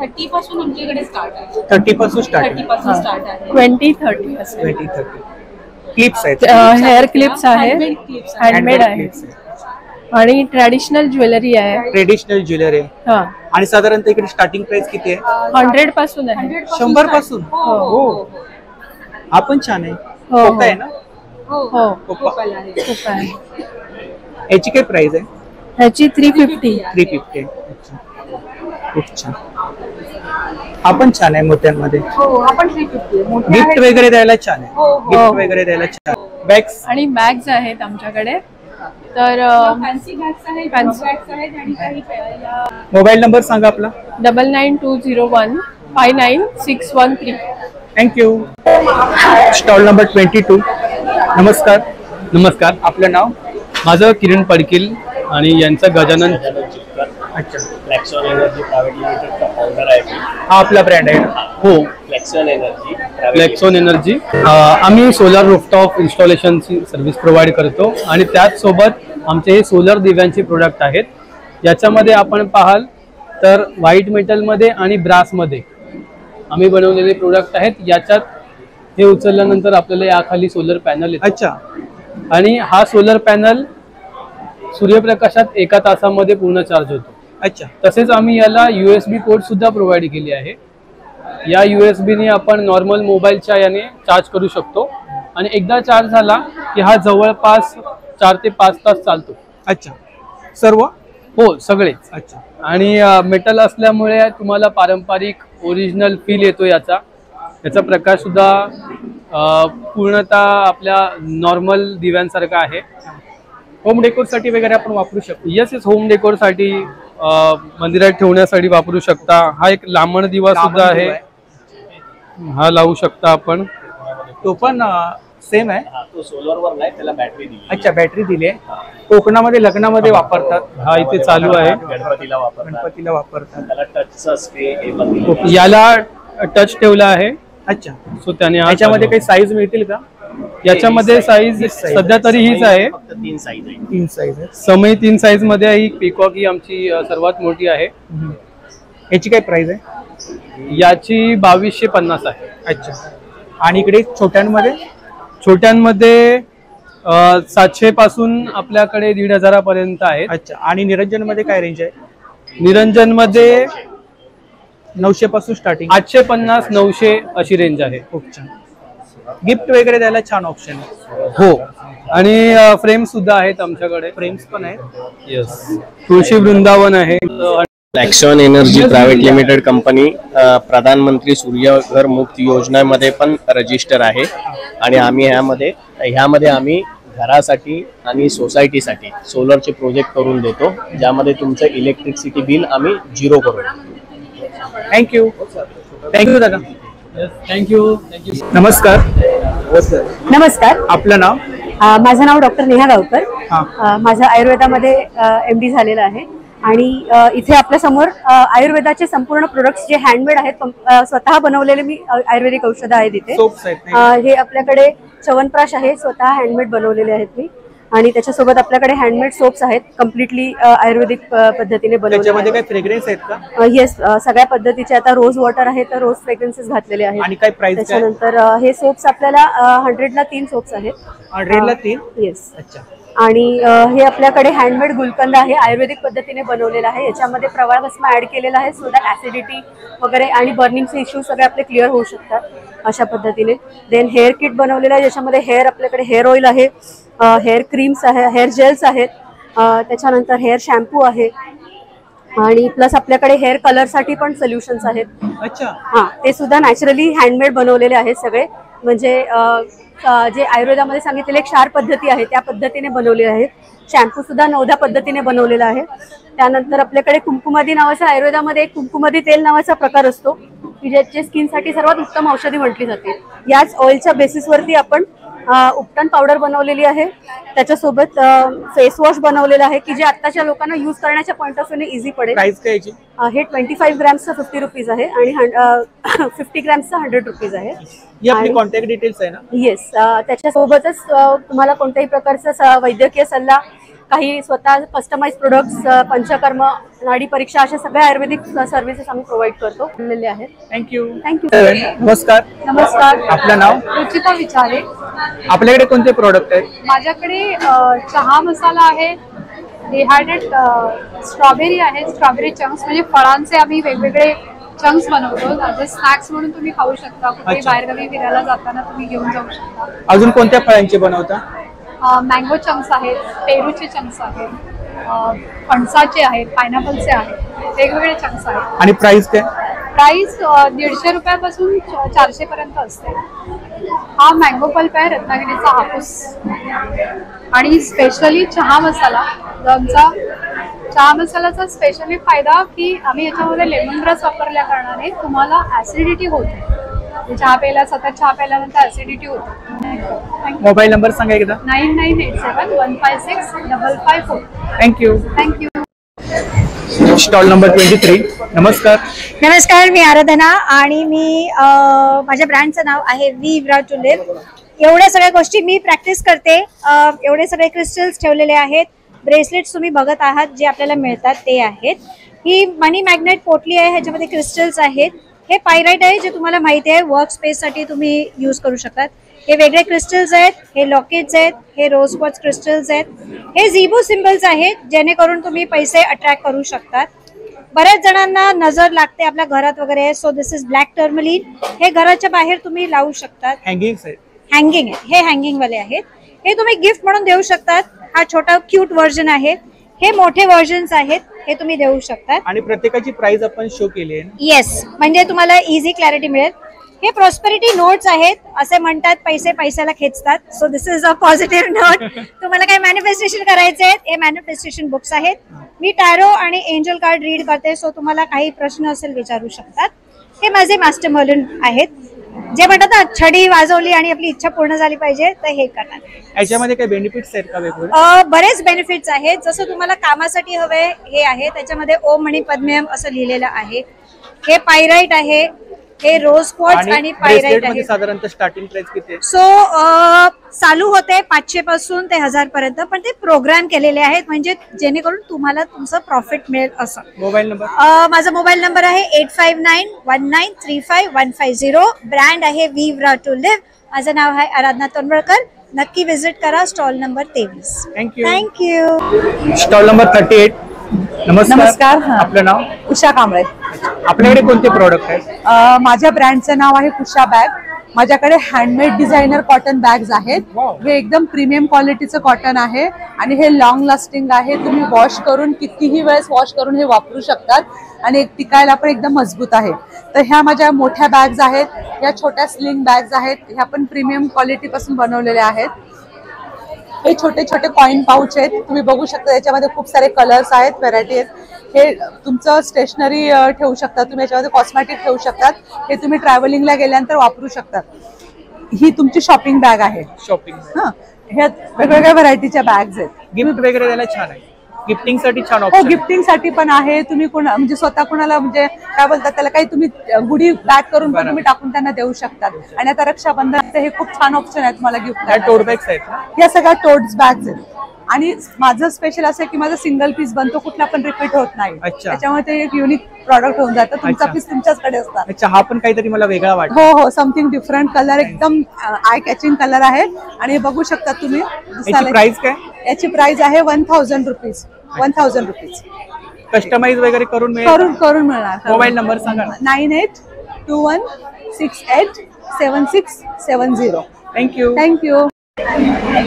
30 पासून आमच्याकडे स्टार्ट आहे. 30 पासून स्टार्ट आहे. 30 पासून स्टार्ट आहे. 20-30 असं. 20-30. क्लिप्स आहेत. हेअर क्लिप्स आहेत. हँडमेड आहे. आणि ट्रेडिशनल ज्वेलरी आहे. ट्रेडिशनल ज्वेलरी आहे. आणि साधारणतः इकडे स्टार्टिंग प्राइस किती आहे? 100 पासून आहे. 100 पासून? हो. आपण छान आहे. हो आहे ना? हो. याची काय प्राइस आहे? ह्याची 350. 350. खूप छान. आपण छान आहे मोत्यांमध्ये. आपण 350. गिफ्ट वगैरे द्यायला छान आहे. गिफ्ट वगैरे द्यायला छान. बॅग्स आणि बॅग्स आहेत आमच्याकडे. तर मोबाईल नंबर सांगा आपला. 9920159613. थँक्यू. Stall number 22. नमस्कार. नमस्कार. आपलं नाव? माझं किरण पडकील आणि यांचं गजानन. अच्छा. फ्लेक्सॉन एनर्जी प्रायव्हेट लिमिटेडचा फाउंडर आहे. हा आपला ब्रँड आहे. हो, फ्लेक्सॉन एनर्जी. फ्लेक्सॉन एनर्जी. आम्ही सोलर रूफटॉप इन्स्टॉलेशनची सर्व्हिस प्रोव्हाइड करतो आणि त्याचसोबत आमचे हे सोलर दिव्यांचे प्रोडक्ट आहेत. याच्यामध्ये आपण पाहाल तर व्हाईट मेटलमध्ये आणि ब्रासमध्ये आम्ही बनवलेले प्रोडक्ट आहेत. याच्यात हे उचलल्यानंतर आपल्याला याखाली सोलर पॅनल येतो. अच्छा. आणि हा सोलर पॅनल सूर्यप्रकाशात 1 तासामध्ये पूर्ण चार्ज होतो. अच्छा. तसेच आम्ही याला USB पोर्ट सुद्धा प्रोव्हाइड केली आहे. या USB ने आपण नॉर्मल मोबाईलच्या याने चार्ज करू शकतो आणि एकदा चार्ज झाला की हा जवळपास 4 ते 5 तास चालतो. अच्छा. सर्व? हो, सगळेच. अच्छा. आणि मेटल असल्यामुळे तुम्हाला पारंपरिक ओरिजिनल फील येतो. याचा प्रकाश सुद्धा पूर्णतः आपल्या नॉर्मल दिव्यांसारखा आहे. होम डेकोरसाठी वगैरे आपण वापरू शकतो. येस, होम डेकोरसाठी मंदिरात ठेवण्यासाठी वापरू शकता. हा एक लांबण दिवा सुद्धा आहे, हा लावू शकता आपण. तो पण सेम आहे. तो सोलरवर नाही, त्याला बॅटरी दिली. अच्छा, बॅटरी दिली आहे. कोकणामध्ये लग्नामध्ये वापरतात. हा इथे चालू आहे. गणपतीला वापरतात. त्याला टचचा स्प्रे. याला टच ठेवला आहे. अच्छा. सो त्याने याच्यामध्ये काही साईज मिळतील का? याच्यामध्ये साईज सध्या तरी हीच आहे. फक्त 3 साईज आहे. 3 साईज आहे. समय 3 साईज मध्ये आहे. ही पीकॉक ही आमची सर्वात मोठी आहे. याची काय प्राइस आहे? याची 2250 आहे. अच्छा. आणि इकडे छोट्यांमध्ये 700 पासून आपल्याकडे 1500 पर्यंत आहे. अच्छा. आणि निरंजन मध्ये काय रेंज आहे? निरंजन मध्ये 900 पासून स्टार्टिंग. 850 900 अशी रेंज आहे. खूप छान. गिफ्ट वगैरे द्यायला छान ऑप्शन आहे. हो, आणि फ्रेम सुद्धा आहेत आमच्याकडे. फ्रेम्स पण आहेत. येस. तुळशी वृंदावन आहे. Flexon energy private limited company प्रधानमंत्री सूर्यघर मुक्त योजनेमध्ये पण रजिस्टर आहे आणि आम्ही ह्यामध्ये आम्ही घरासाठी आणि सोसायटीसाठी सोलरचे प्रोजेक्ट करून देतो, ज्यामध्ये तुमचं इलेक्ट्रिसिटी बिल आम्ही 0 करू. थँक्यू. थँक्यू दादा. थँक्यू. नमस्कार. नमस्कार. आपलं नाव? माझं नाव डॉक्टर नेहा गावकर. माझं आयुर्वेदामध्ये MD झालेलं आहे आणि इथे आपल्या समोर आयुर्वेदाचे संपूर्ण प्रोडक्ट्स जे हँडमेड आहेत, स्वतः बनवलेले मी आयुर्वेदिक औषधं आहेत इथे. हे आपल्याकडे च्यवनप्राश आहे, स्वतः हँडमेड बनवलेले आहेत मी. आणि त्याच्यासोबत आपल्याकडे हँडमेड सोप्स आहेत, कम्प्लिटली आयुर्वेदिक पद्धतीने बनवलेले. त्याच्यामध्ये काय फ्रेग्रन्स आहेत का? येस, सगळ्या पद्धतीचे. आता रोज वॉटर आहे तर रोज फ्रेग्रन्सेस घातलेले आहेत. आणि काय प्राइस? त्याच्यानंतर हे सोप्स आपल्याला 100 ला 3 सोप्स आहेत. 100 ला 3? येस. अच्छा. आणि हे आपल्याकडे हँडमेड गुलकंद आहे, आयुर्वेदिक पद्धतीने बनवलेला आहे. याच्यामध्ये प्रवाळ भस्म ऍड केलेला आहे, सो दॅट ऍसिडिटी वगैरे आणि बर्निंगचे इश्यू सगळे आपले क्लिअर होऊ शकतात अशा पद्धतीने. देन हेअर किट बनवलेलं आहे, ज्याच्यामध्ये आपल्याकडे हेअर ऑइल आहे, हेअर क्रीम्स आहे, हेअर जेल्स आहेत, त्याच्यानंतर हेअर शॅम्पू आहे आणि प्लस आपल्याकडे हेअर कलरसाठी पण सोल्युशन्स आहेत. अच्छा. हां, ते सुद्धा नॅचरली हँडमेड बनवलेले आहेत सगळे. म्हणजे जे आयुर्वेदामध्ये सांगितलेले क्षार पद्धती आहे त्या पद्धतीने बनवले आहेत. शॅम्पू सुद्धा 9दा पद्धतीने बनवलेला आहे. त्यानंतर आपल्याकडे कुंकुमादी नावाचा आयुर्वेदामध्ये एक कुंकुमादी तेल नावाचा प्रकार असतो की ज्याची स्किनसाठी सर्वात उत्तम औषधी म्हटली जाते. याच ऑइलच्या बेसिसवरती आपण उपटन पावडर बनवलेली आहे, त्याच्यासोबत फेस वॉश बनवलेला आहे की जे आत्ताच्या लोकांना यूज करण्याच्या पॉईंट ऑफ व्ह्यूने इझी पडेल. प्राइस काय याची? हे 25 ग्रॅम्सचा 50 रुपीज आहे आणि 50 ग्रॅम्सचा 100 रुपीज आहे. ही आपली कॉन्टॅक्ट डिटेल्स आहे ना? येस. त्याच्यासोबतच तुम्हाला कोणत्याही प्रकारचा वैद्यकीय सल्ला, काही स्वतः कस्टमाइज प्रोडक्ट्स, पंचकर्म, नाडी परीक्षा अशा सगळ्या आयुर्वेदिक सर्व्हिसेस आम्ही प्रोव्हाइड करतो आहेत. थँक्यू. थँक्यू. नमस्कार. नमस्कार. आपलं नाव? रुचिता विचारे. आपल्याकडे कोणते प्रोडक्ट आहेत? माझ्याकडे चहा मसाला आहे, डिहायड्रेट स्ट्रॉबेरी आहे, स्ट्रॉबेरी चंक्स म्हणजे फळांचे आम्ही वेगवेगळे चंक्स बनवतो. स्नॅक्स म्हणून तुम्ही खाऊ शकता, कुठेही बाहेरगावी फिरायला जाताना तुम्ही घेऊन जाऊ शकता. अजून कोणत्या फळांचे बनवता? मँगो चंक्स आहेत, पेरूचे चंक्स आहेत, फणसाचे आहेत, पायनॅपलचे आहेत, वेगवेगळे चंक्स आहेत. आणि प्राइस काय? प्राइस 150 रुपयापासून 400 पर्यंत असते. हा मँगो पल्प आहे, रत्नागिरीचा हापूस. आणि स्पेशली चहा मसाला, आमचा चहा मसाल्याचा स्पेशली फायदा की आम्ही याच्यामध्ये लेमन ग्रास वापरल्या कारणाने तुम्हाला ऍसिडिटी होते, चहा प्यायला सतत चहा प्यायल्यानंतर ऍसिडिटी होते. मोबाईल नंबर सांगा एकदा. 9987155554. थँक्यू. थँक्यू. Stall number 23. नमस्कार. नमस्कार, मी आराधना आणि मी माझ्या ब्रँडचं नाव आहे वी ब्रा टू लिव्ह. एवढ्या सगळ्या गोष्टी मी प्रॅक्टिस करते. एवढे सगळे क्रिस्टल्स ठेवलेले आहेत. ब्रेसलेट्स तुम्ही बघत आहात जे आपल्याला मिळतात ते आहेत. ही मनी मॅग्नेट पोटली आहे, ह्याच्यामध्ये क्रिस्टल्स आहेत. हे पायराइट आहे जे तुम्हाला माहिती आहे वर्क स्पेससाठी तुम्ही यूज करू शकतात. हे वेगळे क्रिस्टल्स आहेत, हे लॉकेट्स आहेत, हे रोज क्वार्ट्ज क्रिस्टल्स आहेत, हे झिबो सिम्बल्स आहेत जेणेकरून तुम्ही पैसे अट्रॅक्ट करू शकतात. बऱ्याच जणांना नजर लागते आपल्या घरात वगैरे, so this is black tourmaline. हे घराच्या बाहेर तुम्ही लावू शकतात. हँगिंग आहे, हे हँगिंग वाले आहेत. हे तुम्ही गिफ्ट म्हणून देऊ शकतात. हा छोटा क्यूट व्हर्जन आहे. हे मोठे व्हर्जन्स आहेत, हे तुम्ही देऊ शकतात. आणि प्रत्येकाची प्राइस आपण शो केली आहे. येस, म्हणजे तुम्हाला इझी क्लॅरिटी मिळेल. हे प्रॉस्पेरिटी नोट्स आहेत. असे म्हणतात पैसे पैशाला खेचतात, so this is a positive note. तुम्हाला काही मॅनिफेस्टेशन करायचे आहेत, हे मॅनिफेस्टेशन बुक्स आहेत. मी टॅरो आणि एंजल कार्ड रीड करते, सो तुम्हाला काही प्रश्न असेल विचारू शकतात. हे माझे मास्टर मॉलन आहेत, जे म्हणतात ना छडी वाजवली आणि आपली इच्छा पूर्ण झाली पाहिजे तर हे करणार. याच्यामध्ये काही बेनिफिट्स आहेत का वेगवेगळे? बरेच बेनिफिट्स आहेत. जसं तुम्हाला कामासाठी हवे हे आहे. त्याच्यामध्ये ओम मणी पद्मेयम असं लिहिलेलं आहे. हे पायराइट आहे, हे रोज क्वार्ट्ज आणि पायराइट आहे. साधारणतः स्टार्टिंग प्राइस किती आहे? सो चालू होते 500 पासून ते 1000 पर्यंत, पण ते प्रोग्राम केलेले आहेत म्हणजे जेणेकरून तुम्हाला तुमचं प्रॉफिट मिळेल असं. Mobile number? माझा मोबाईल नंबर आहे 8591935150. ब्रँड आहे वी ब्रा टू लिव्ह. माझं नाव आहे आराधना तोंडवळकर. नक्की विजिट करा. Stall number 23. Thank you. Stall number 38. नमस्कार. आपलं नाव? उषा कांबळे. आपल्याकडे कोणते प्रोडक्ट आहेत? माझ्या ब्रँडचं नाव आहे कुशा बॅग. माझ्याकडे हँडमेड डिझायनर कॉटन बॅग्स आहेत. हे एकदम प्रीमियम क्वालिटीचं कॉटन आहे आणि हे लॉंग लास्टिंग आहे. तुम्ही वॉश करून कितीही वेळेस वॉश करून हे वापरू शकतात आणि टिकायला पण एकदम मजबूत आहे. तर ह्या माझ्या मोठ्या बॅग्स आहेत. ह्या छोट्या स्लिंग बॅग्स आहेत. ह्या पण प्रीमियम क्वालिटी पासून बनवलेल्या आहेत. हे छोटे छोटे कॉइन पाउच आहेत. तुम्ही बघू शकता याच्यामध्ये खूप सारे कलर्स आहेत, व्हरायटी आहेत. हे तुमचं स्टेशनरी ठेवू शकता तुम्ही, याच्यामध्ये कॉस्मेटिक ठेवू शकतात. हे तुम्ही ट्रॅव्हलिंगला गेल्यानंतर वापरू शकतात. ही तुमची शॉपिंग बॅग आहे. शॉपिंग. ह्या वेगवेगळ्या व्हरायटीच्या बॅग्स आहेत. गिफ्ट वगैरे द्यायला छान आहे. गिफ्टिंग साठी छान हो, ऑप्शन. गिफ्टिंग साठी पण आहे. तुम्ही म्हणजे स्वतः कोणाला म्हणजे काय बोलतात त्याला काही तुम्ही गुढी पॅक करून पण तुम्ही टाकून त्यांना देऊ शकतात. आणि आता रक्षाबंधन हे खूप छान ऑप्शन आहे तुम्हाला गिफ्ट. टोट बॅग्स आहेत ना? या सगळ्या टोट्स बॅग्स आहेत. आणि माझं स्पेशल असं आहे की माझं सिंगल पीस बनतो, कुठला पण रिपीट होत नाही. त्याच्यामुळे ते एक युनिक प्रॉडक्ट होऊन जातं. तुमचा पीस तुमच्याचकडे असतात. चहा पण काहीतरी मला वेगळा वाटतो. हो हो, समथिंग डिफरंट कलर, एकदम आय कॅचिंग कलर आहे. आणि बघू शकता तुम्ही. प्राइस काय? याची प्राइस आहे 1000 रुपीज. 1000 रुपीज. कस्टमाइज वगैरे करून मिळणार. मोबाईल नंबर सांगा. 9821667670. थँक्यू.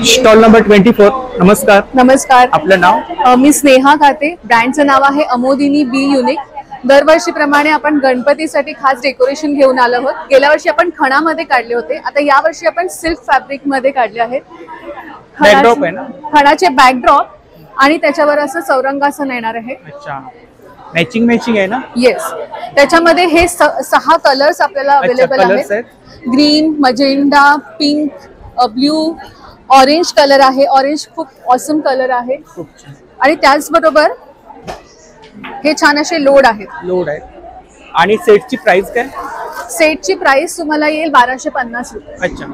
Stall number 24. नमस्कार. नमस्कार. आपलं नाव? मी स्नेहा खाते. ब्रँडचं नाव आहे अमोदिनी बी युनिक. दरवर्षीप्रमाणे आपण गणपतीसाठी खास डेकोरेशन घेऊन आलो आहोत. गेल्या वर्षी आपण खणामध्ये काढले होते, आता या वर्षी आपण सिल्क फॅब्रिक मध्ये काढले आहेत. बॅकड्रॉप आहे ना? खणाचे बॅकड्रॉप आणि त्याच्यावर असं चौरंगासन येणार आहे. अच्छा, मॅचिंग आहे ना? येस. त्याच्यामध्ये हे 6 कलर्स आपल्याला अवेलेबल आहेत. Green, magenta, pink, blue, orange colour आहे. ऑरेंज खूप ऑसम कलर आहे. आणि त्याचबरोबर हे छान असे लोड आहेत. आणि सेटची प्राइस काय? सेटची प्राइस तुम्हाला येईल 1250 रुपये. अच्छा.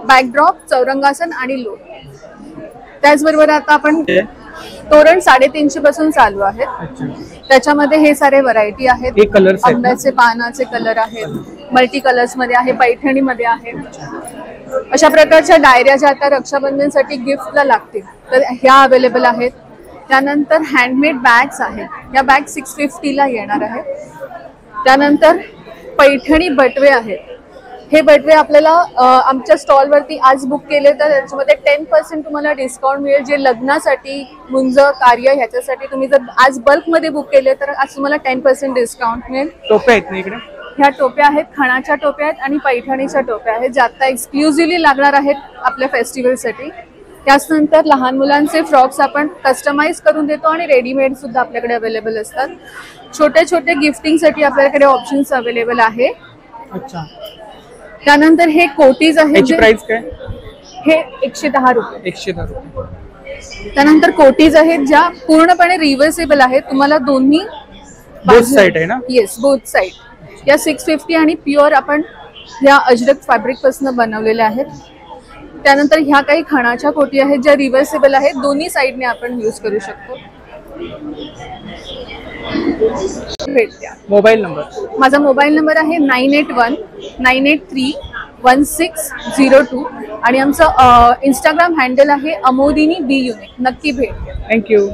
बॅकड्रॉप, चौरंगासन आणि लोड. त्याचबरोबर आता आपण तोरण 350 पासून चालू आहेत. त्याच्यामध्ये हे सारे व्हरायटी आहेत. आंब्याचे पानाचे कलर आहेत, मल्टी कलर्स मध्ये आहे, पैठणी मध्ये आहे. अशा प्रकारच्या डायऱ्या ज्या आता रक्षाबंधनसाठी गिफ्टला लागतील तर ह्या अवेलेबल आहेत. त्यानंतर हँडमेड बॅग्स आहेत. या बॅग 650 ला येणार आहेत. त्यानंतर पैठणी बटवे आहेत. हे बटवे आपल्याला आमच्या स्टॉलवरती आज बुक केले तर त्याच्यामध्ये 10% तुम्हाला डिस्काउंट मिळेल. जे लग्नासाठी, मुंज, कार्य ह्याच्यासाठी तुम्ही जर आज बल्कमध्ये बुक केले तर आज तुम्हाला 10% डिस्काउंट मिळेल. टोप्या आहेत ना इकडे? ह्या टोप्या आहेत, खणाच्या टोप्या आहेत आणि पैठणीच्या टोप्या आहेत, ज्या आता एक्सक्लुझिव्हली लागणार आहेत आपल्या फेस्टिवलसाठी. त्यानंतर लहान मुलांचे फ्रॉक्स आपण कस्टमाइज करून देतो आणि रेडीमेड सुद्धा आपल्याकडे अवेलेबल असतात. छोटे छोटे गिफ्टिंगसाठी आपल्याकडे ऑप्शन्स अवेलेबल आहे. अच्छा. त्यानंतर हे कोटीज आहेत. याची प्राइस काय? हे 110 रुपये. 110 रुपये. त्यानंतर कोटीज आहेत ज्या पूर्णपणे रिव्हर्सेबल आहेत. तुम्हाला दोन्ही बोथ साइड आहे ना? Yes, both side. या 650 आणि प्युअर आपण या अजरक फॅब्रिक पासून बनवलेल्या आहेत. त्यानंतर ह्या काही खणाच्या कोटी आहेत ज्या रिव्हर्सेबल आहेत. दोन्ही साइडने आपण यूज करू शकतो. Mobile number. माझा मोबाईल नंबर आहे 9819831602 आणि आमचं इंस्टाग्राम हँडल आहे अमोदिनी बी युनिक. नक्की भेट द्या. थँक्यू.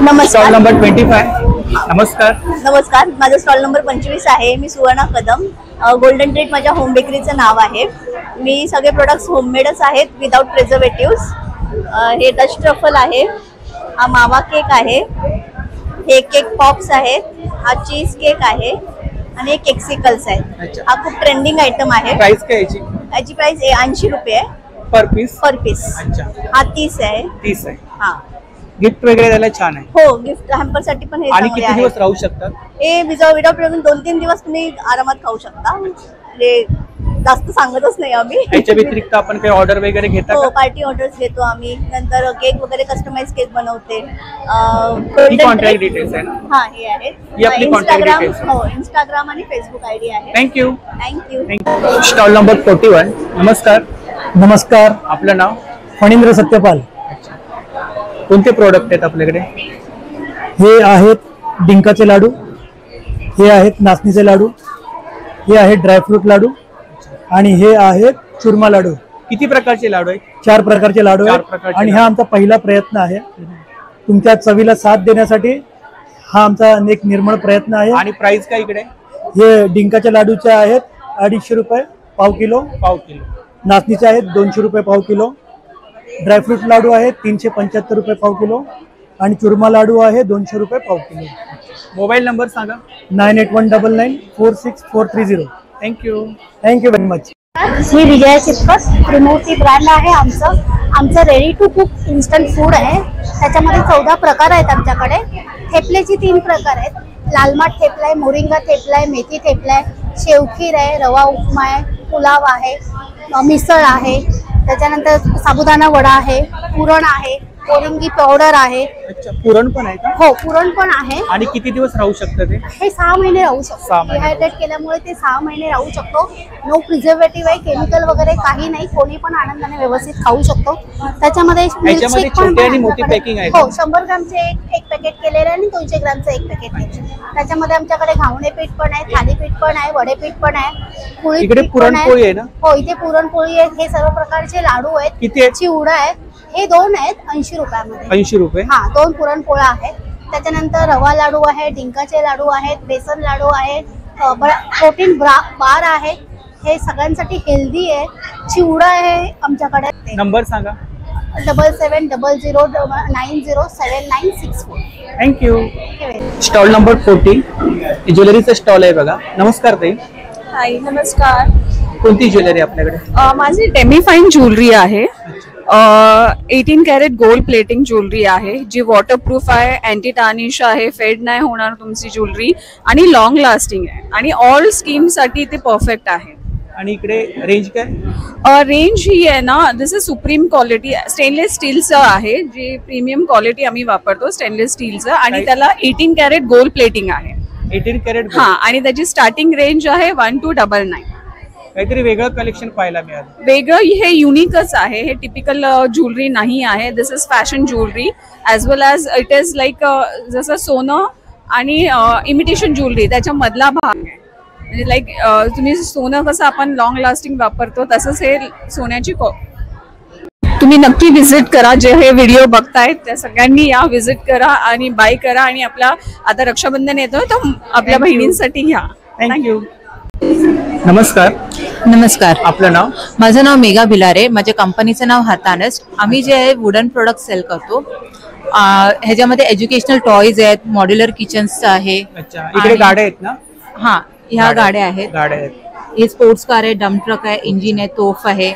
नमस्कार. Stall number 25. नमस्कार. नमस्कार, माझा स्टॉल नंबर 25 आहे. मी सुवर्णा कदम. गोल्डन ट्रीट माझ्या होम बेकरीचं नाव आहे. मी सगळे प्रोडक्ट्स होममेडच आहेत विदाउट प्रिझर्वेटिव्स. हे डस्ट ट्रफल आहे, हा मावा केक आहे, हे केक पॉप्स आहेत, हा चीज केक आहे आणि हे केक्सिकल्स आहेत. हा खूप ट्रेंडिंग आयटम आहे. प्राइस काय याची? याची प्राइस 80 रुपये आहे पर पीस. अच्छा. हा 30 आहे. 30 आहे. हा. गिफ्ट वगैरे द्यायला छान आहे. हो, गिफ्ट हॅम्पर साठी पण हे आणि किती दिवस राहू शकतात? हे विदाउट 2-3 दिवस तुम्ही आरामात खाऊ शकता. म्हणजे जास्त सांगतच नाही आम्ही. याच्या व्यतिरिक्त आपण काही ऑर्डर वगैरे घेता? हो, पार्टी ऑर्डर्स घेतो आम्ही. नंतर केक वगैरे कस्टमाइज केक बनवते. कॉन्टॅक्ट डिटेल्स आहे ना? हा, हे आहेत. ही आपली कॉन्टॅक्ट डिटेल्स. हो, इंस्टाग्राम आणि फेसबुक आयडी आहे. थँक्यू. थँक्यू. Stall number 41. नमस्कार. नमस्कार. आपलं नाव? फणींद्र सत्यपाल. कोणते प्रोडक्ट आहेत आपल्याकडे? हे आहेत डिंकाचे लाडू, हे आहेत नाचणीचे लाडू, हे आहेत ड्रायफ्रूट लाडू आणि हे आहेत चुरमा लाडू. किती प्रकारचे लाडू आहेत? 4 प्रकारचे लाडू आहेत आणि हा आमचा पहिला प्रयत्न आहे. तुमच्या चवीला साथ देण्यासाठी हा आमचा एक निर्मळ प्रयत्न आहे. आणि प्राइस काय इकडे? हे डिंकाच्या लाडूचे आहेत 250 रुपये पाव किलो. नाचणीचे आहेत 200 रुपये पाव किलो. ड्रायफ्रूट लाडू आहे 375 रुपये पाव किलो आणि चुरमा लाडू आहे 200 रुपये पाव किलो. मोबाईल नंबर सांगा. 9819946430. थँक्यू. Thank you very much. मी विजया चिपकस. त्रिमूर्ती ब्रँड आहे आमचं ready to cook instant food आहे. त्याच्यामध्ये 14 प्रकार आहेत आमच्याकडे. थेपलेचे 3 प्रकार आहेत. लालमाट थेपला आहे, मोरिंगा थेपला आहे, मेथी थेपला आहे, शेवखीर आहे, रवा उपमा आहे, पुलाव आहे, मिसळ आहे, त्याच्यानंतर साबुदाणा वडा आहे, पुरण आहे, कोरिंगी पावडर आहे. अच्छा, पुरण पण आहे का? हो, पुरण पण आहे. आणि किती दिवस राहू शकतं ते? हे 6 महिने राहू शकतो. डिहायड्रेट केल्यामुळे ते 6 महिने राहू शकतो. नो प्रिझर्वेटिव्ह आहे, केमिकल वगैरे काही नाही. कोणी पण आनंदाने व्यवस्थित खाऊ शकतो. त्याच्यामध्ये मिल्कशेक पण छोटी आणि मोठी पॅकिंग आहे. हो, 100 ग्रामचे एक पॅकेट केलेले आणि 200 ग्रामचं एक पॅकेट केलेलं. त्याच्यामध्ये आमच्याकडे घावणे पीठ पण आहे, थालीपीठ पण आहे, वडेपीठ पण आहे, पोळी इकडे पुरणपोळी आहे ना? हो, इथे पुरणपोळी आहे. हे सर्व प्रकारचे लाडू आहेत. किती आहेत? चिवडा आहे. हे 2 आहेत 80 रुपयामध्ये. 80 रुपये. हा, 2 पुरणपोळ्या आहेत. त्याच्यानंतर रवा लाडू आहे, डिंकाचे लाडू आहेत, बेसन लाडू आहेत, प्रोटीन बार आहे. हे सगळ्यांसाठी हेल्दी आहे. चिवडा आहे आमच्याकडे. नंबर सांगा. 7700907964. थँक्यू. Stall number 40. ज्वेलरीचा स्टॉल आहे बघा. नमस्कार ताई. हाय, नमस्कार. कोणती ज्वेलरी आपल्याकडे? माझी डेमीफाईन ज्वेलरी आहे. 18 कॅरेट गोल्ड प्लेटिंग ज्वेलरी आहे, जी वॉटरप्रूफ आहे, अँटी टार्निश आहे, फेड नाही होणार तुमची ज्वेलरी आणि लॉंग लास्टिंग आहे आणि ऑल स्किन साठी ते परफेक्ट आहे. आणि इकडे रेंज काय? रेंज ही आहे ना, दिस इज सुप्रीम क्वालिटी स्टेनलेस स्टीलचं आहे, जे प्रीमियम क्वालिटी आम्ही वापरतो स्टेनलेस स्टीलचं आणि त्याला 18 कॅरेट गोल्ड प्लेटिंग आहे. 18 कॅरेट. हा, आणि त्याची स्टार्टिंग रेंज आहे 1299. काहीतरी वेगळं कलेक्शन पाहायला मिळालं. वेगळं हे युनिकच आहे. हे टिपिकल ज्वेलरी नाही आहे. This is fashion jewellery as well as it is like जसं सोनं आणि इमिटेशन ज्वेलरी त्याच्या मधला भाग आहे. म्हणजे लाईक तुम्ही सोनं कसं आपण लॉंग लास्टिंग वापरतो तसंच हे सोन्याची तुम्ही नक्की व्हिजिट करा. जे हे व्हिडिओ बघतायत त्या सगळ्यांनी या व्हिजिट करा आणि बाय करा आणि आपला आता रक्षाबंधन येतोय तर आपल्या बहिणींसाठी घ्या. थँक्यू. नमस्कार. नमस्कार. आपलं नाव? माझं नाव मेघा भिलारे. माझ्या कंपनीचं नाव हातानस्ट. आम्ही जे आहे वुडन प्रोडक्ट सेल करतो. ह्याच्यामध्ये एज्युकेशनल टॉयज आहेत, मॉड्युलर किचन्स आहे. अच्छा, इकडे गाड्या आहेत ना? हा, ह्या गाड्या आहेत. गाड्या आहेत. हे स्पोर्ट्स कार आहे, डम्प ट्रक आहे, इंजिन आहे, तोफ आहे.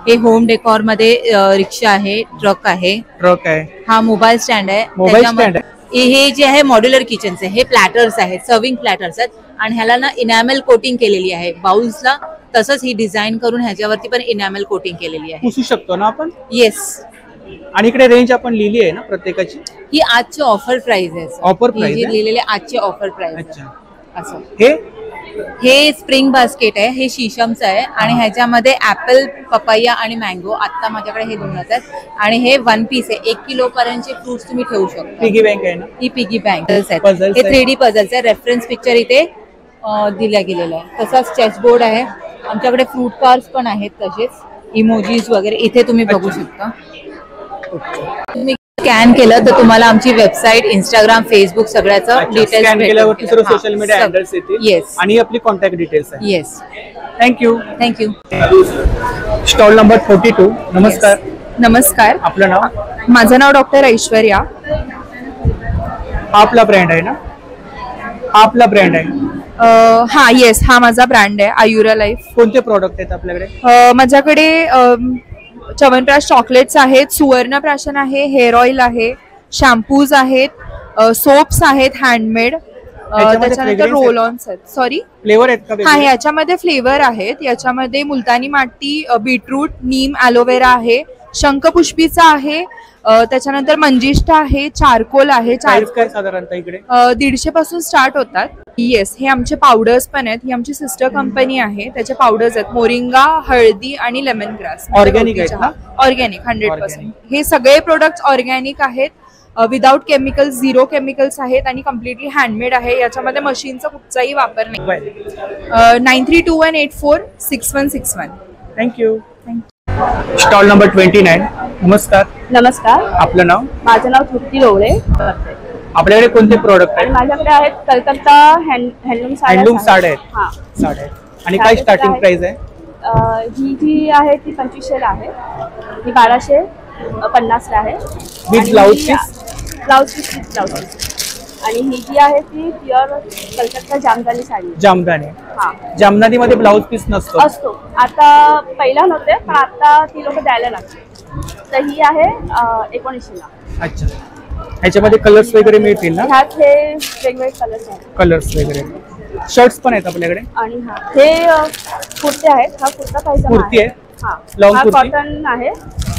हे होम डेकोर मध्ये रिक्षा आहे, ट्रक आहे. हा मोबाईल स्टँड आहे. हे जे आहे मॉड्युलर किचनचे हे प्लॅटर्स आहेत, सर्विंग प्लॅटर्स आहेत आणि ह्याला ना इनॅमल कोटिंग केलेली आहे बाउल्सला. तसंच ही डिझाईन करून ह्याच्यावरती पण इनॅमल कोटिंग केलेली आहे. पुसू शकतो ना आपण? येस. आणि इकडे रेंज आपण लिहिली आहे ना प्रत्येकाची? ही आजची ऑफर प्राइस आहे. ऑफर प्राइस लिहिलेली आजची ऑफर प्राइस. अच्छा. असं हे स्प्रिंग बास्केट आहे, हे शीशमचं आहे आणि ह्याच्यामध्ये ऍपल, पपैया आणि मँगो. आता माझ्याकडे हे दोनच आहेत आणि हे 1 पीस आहे. 1 किलो पर्यंतचे फ्रुट्स तुम्ही ठेवू शकता. पिगी बँक आहे ना? ही पिगी बँक आहे. हे 3D पझल्स आहे. रेफरन्स पिक्चर इथे दिल्या गेलेला आहे. तसाच चेसबोर्ड आहे. आमच्याकडे फ्रूट कार्ड्स पण आहेत, तसेच इमोजीज वगैरे इथे तुम्ही बघू शकता. तुम्ही स्कॅन केलं तर तुम्हाला आमची वेबसाईट, इंस्टाग्राम, फेसबुक सगळ्याचं डिटेल्स स्कॅन केल्यावरती सर्व सोशल मीडिया हँडल्स येतील. येस. आणि आपली कॉन्टॅक्ट डिटेल्स आहे. Yes. Thank you. Thank you. Stall number 42. नमस्कार. नमस्कार. आपलं नाव? माझं नाव डॉक्टर ऐश्वर्या. आपला ब्रँड आहे ना? आपला ब्रँड आहे. हा येस, हा माझा ब्रँड आहे आयुरा लाईफ. कोणते प्रॉडक्ट आहेत आपल्याकडे? माझ्याकडे च्यवनप्राश चॉकलेट्स आहेत, सुवर्ण प्राशन आहे, हेअर ऑइल आहे, शॅम्पूज आहेत, सोप्स आहेत हँडमेड, त्याच्यानंतर रोल ऑन्स आहेत. सॉरी, फ्लेवर आहेत का? हा, याच्यामध्ये फ्लेवर आहेत. याच्यामध्ये मुलतानी माती, बीटरूट, नीम, ॲलोवेरा आहे, शंखपुष्पीचा आहे, त्याच्यानंतर मंजिष्ठा आहे, चारकोल आहे. काय साधारणतः इकडे 150 पासून स्टार्ट होतात. येस, हे आमचे पावडर्स पण आहेत. ही आमची सिस्टर कंपनी आहे, त्याचे पावडर्स आहेत मोरिंगा, हळदी आणि लेमन ग्रास. ऑर्गॅनिक आहेत ना? ऑर्गॅनिक 100%. हे सगळे प्रोडक्ट्स ऑर्गॅनिक आहेत, विदाउट केमिकल्स, 0 केमिकल्स आहेत आणि कम्प्लिटली हँडमेड आहे. याच्यामध्ये मशीनचा कुठचाही वापर नाही. 9321846161. थँक्यू. Stall number 29. नमस्कार. नमस्कार. आपलं नाव? माझं नाव तृप्ती लोवळे. आपल्याकडे कोणते प्रोडक्ट आहेत? माझ्याकडे आहेत कलकत्ता हँडलूम साड्या आहेत. हा, साड्या. आणि काय स्टार्टिंग प्राइस आहे? ही जी आहे ती 2500 आहे, ही 1250 आहे. With blouse piece? Blouse piece. आणि ही जी आहे ती प्युअर कलकत्ता जामदानी साडी. जामदानी. हा, जामदानी मध्ये ब्लाउज पीस नसतो? असतो. आता पहिला नव्हते, पण आता ती लोक द्यायला लागते. तर ही आहे 1900 ला. अच्छा. ह्याच्यामध्ये कलर्स वगैरे मिळतील ना? ह्यात हे वेगवेगळे कलर्स आहेत. कलर्स वगैरे. शर्ट्स पण आहेत आपल्याकडे? आणि हा, हे कुर्ते आहेत. हा कुर्ता पायजामा कुर्ती आहे. हा, लॉंग हा कुर्ती कॉटन आहे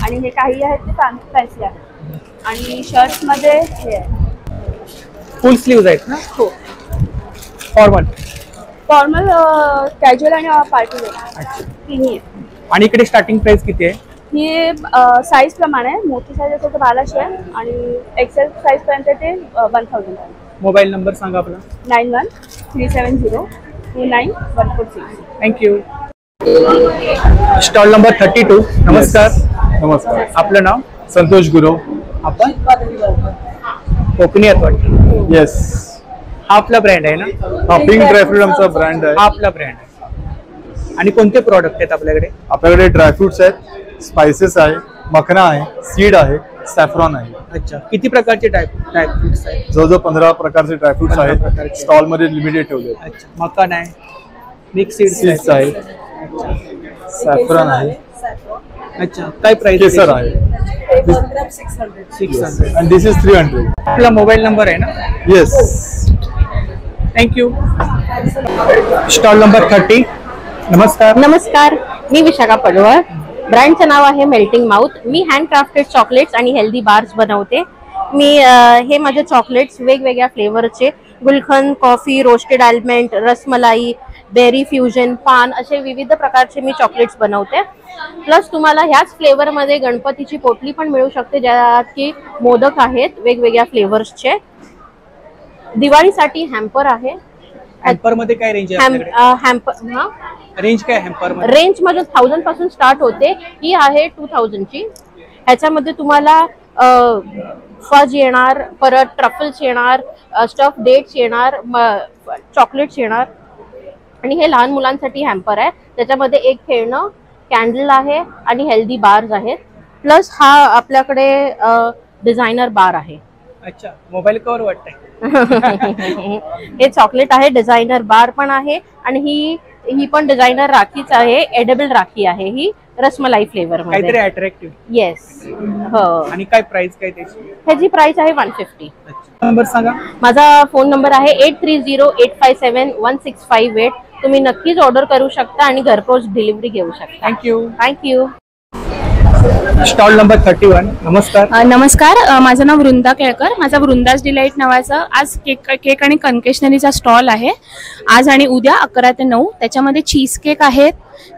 आणि हे काही आहेत ते फॅन्सी आहे. आणि शर्ट्स मध्ये हे आहे फुल स्लीव्ज आहेत ना? हो. फॉर्मल कॅज्युअल आणि पार्टी वेअर तिन्ही आहे. आणि इकडे स्टार्टिंग प्राइस किती आहे? ही साईज प्रमाणे आहे. मोठी साईज असेल तर 1200 आहे आणि एक्सेल साईज पर्यंत ते 1000 आहे. मोबाईल नंबर सांगा आपला? 9137029146. थँक्यू. Stall number 32. नमस्कार. नमस्कार. आपलं नाव? संतोष गुरव. आपण कोकणी आहेत वाटतं? येस. हा आपला ब्रँड आहे ना? हा, पिंक ड्रायफ्रूट आमचा ब्रँड आहे. हा आपला ब्रँड आहे. आणि कोणते प्रॉडक्ट आहेत आपल्याकडे? आपल्याकडे ड्रायफ्रुट्स आहेत, स्पायसेस आहे, मखना आहे, सीड आहे, सॅफ्रॉन आहे. अच्छा. किती प्रकारचे ड्रायफ्रुट्स आहेत? जवळजवळ 15 प्रकारचे ड्रायफ्रुट्स आहेत. स्टॉल मध्ये लिमिटेड ठेवले. अच्छा. मकान आहे, मिक्स सीड्स आहे, सॅफ्रॉन आहे. अच्छा. काय प्राइस? केसर आहे. 600. आणि दिस इज 300. आपला मोबाईल नंबर आहे ना? येस. थँक्यू. Stall number 30. नमस्कार. नमस्कार. मी विशाखा पडवळ. ब्रँडचं नाव आहे मेल्टिंग माउथ. मी हँडक्राफ्टेड चॉकलेट्स आणि हेल्दी बार्स बनवते. मी हे माझे चॉकलेट्स वेगवेगळ्या फ्लेवरचे, gulkand, coffee, roasted almond, rasmalai, berry fusion, paan असे विविध प्रकारचे मी चॉकलेट्स बनवते. प्लस तुम्हाला ह्याच फ्लेवरमध्ये गणपतीची पोटली पण मिळू शकते, ज्यात की मोदक आहेत वेगवेगळ्या फ्लेवर्सचे. दिवाळीसाठी हॅम्पर आहे. हॅम्पर मध्ये काय रेंज आहे? हॅम्पर रेंज काय हॅम्पर मध्ये? रेंज मध्ये 1000 पासून स्टार्ट होते. ही आहे 2000 ची. ह्याच्यामध्ये तुम्हाला फज येणार, परत ट्रफल्स येणार, स्टफ डेट्स येणार, चॉकलेट्स येणार. आणि हे लहान मुलांसाठी हॅम्पर आहे. त्याच्यामध्ये एक खेळणं, कॅन्डल आहे आणि हेल्दी बार्स आहेत. प्लस हा आपल्याकडे डिझायनर बार आहे. अच्छा. मोबाईल कवर वाटतंय. हे चॉकलेट आहे, डिझायनर बार पण आहे आणि ही ही पण डिझायनर राखीच आहे, एडेबल राखी आहे ही, रसमलाई फ्लेवर मध्ये. काहीतरी अट्रॅक्टिव्ह. येस. हो. आणि काय प्राइस काय त्याची? ह्याची प्राइस आहे 150. नंबर सांगा. माझा फोन नंबर आहे 8308571658. तुम्ही नक्कीच ऑर्डर करू शकता आणि घरपोच डिलिव्हरी घेऊ शकता. थँक्यू. Stall number 31. नमस्कार. नमस्कार, माझं नाव वृंदा केळकर. माझा वृंदाज डिलाईट नावाचा आज केक आणि कन्फेक्शनरीचा स्टॉल आहे. आज आणि उद्या 11 ते 9. त्याच्यामध्ये चीज केक आहेत,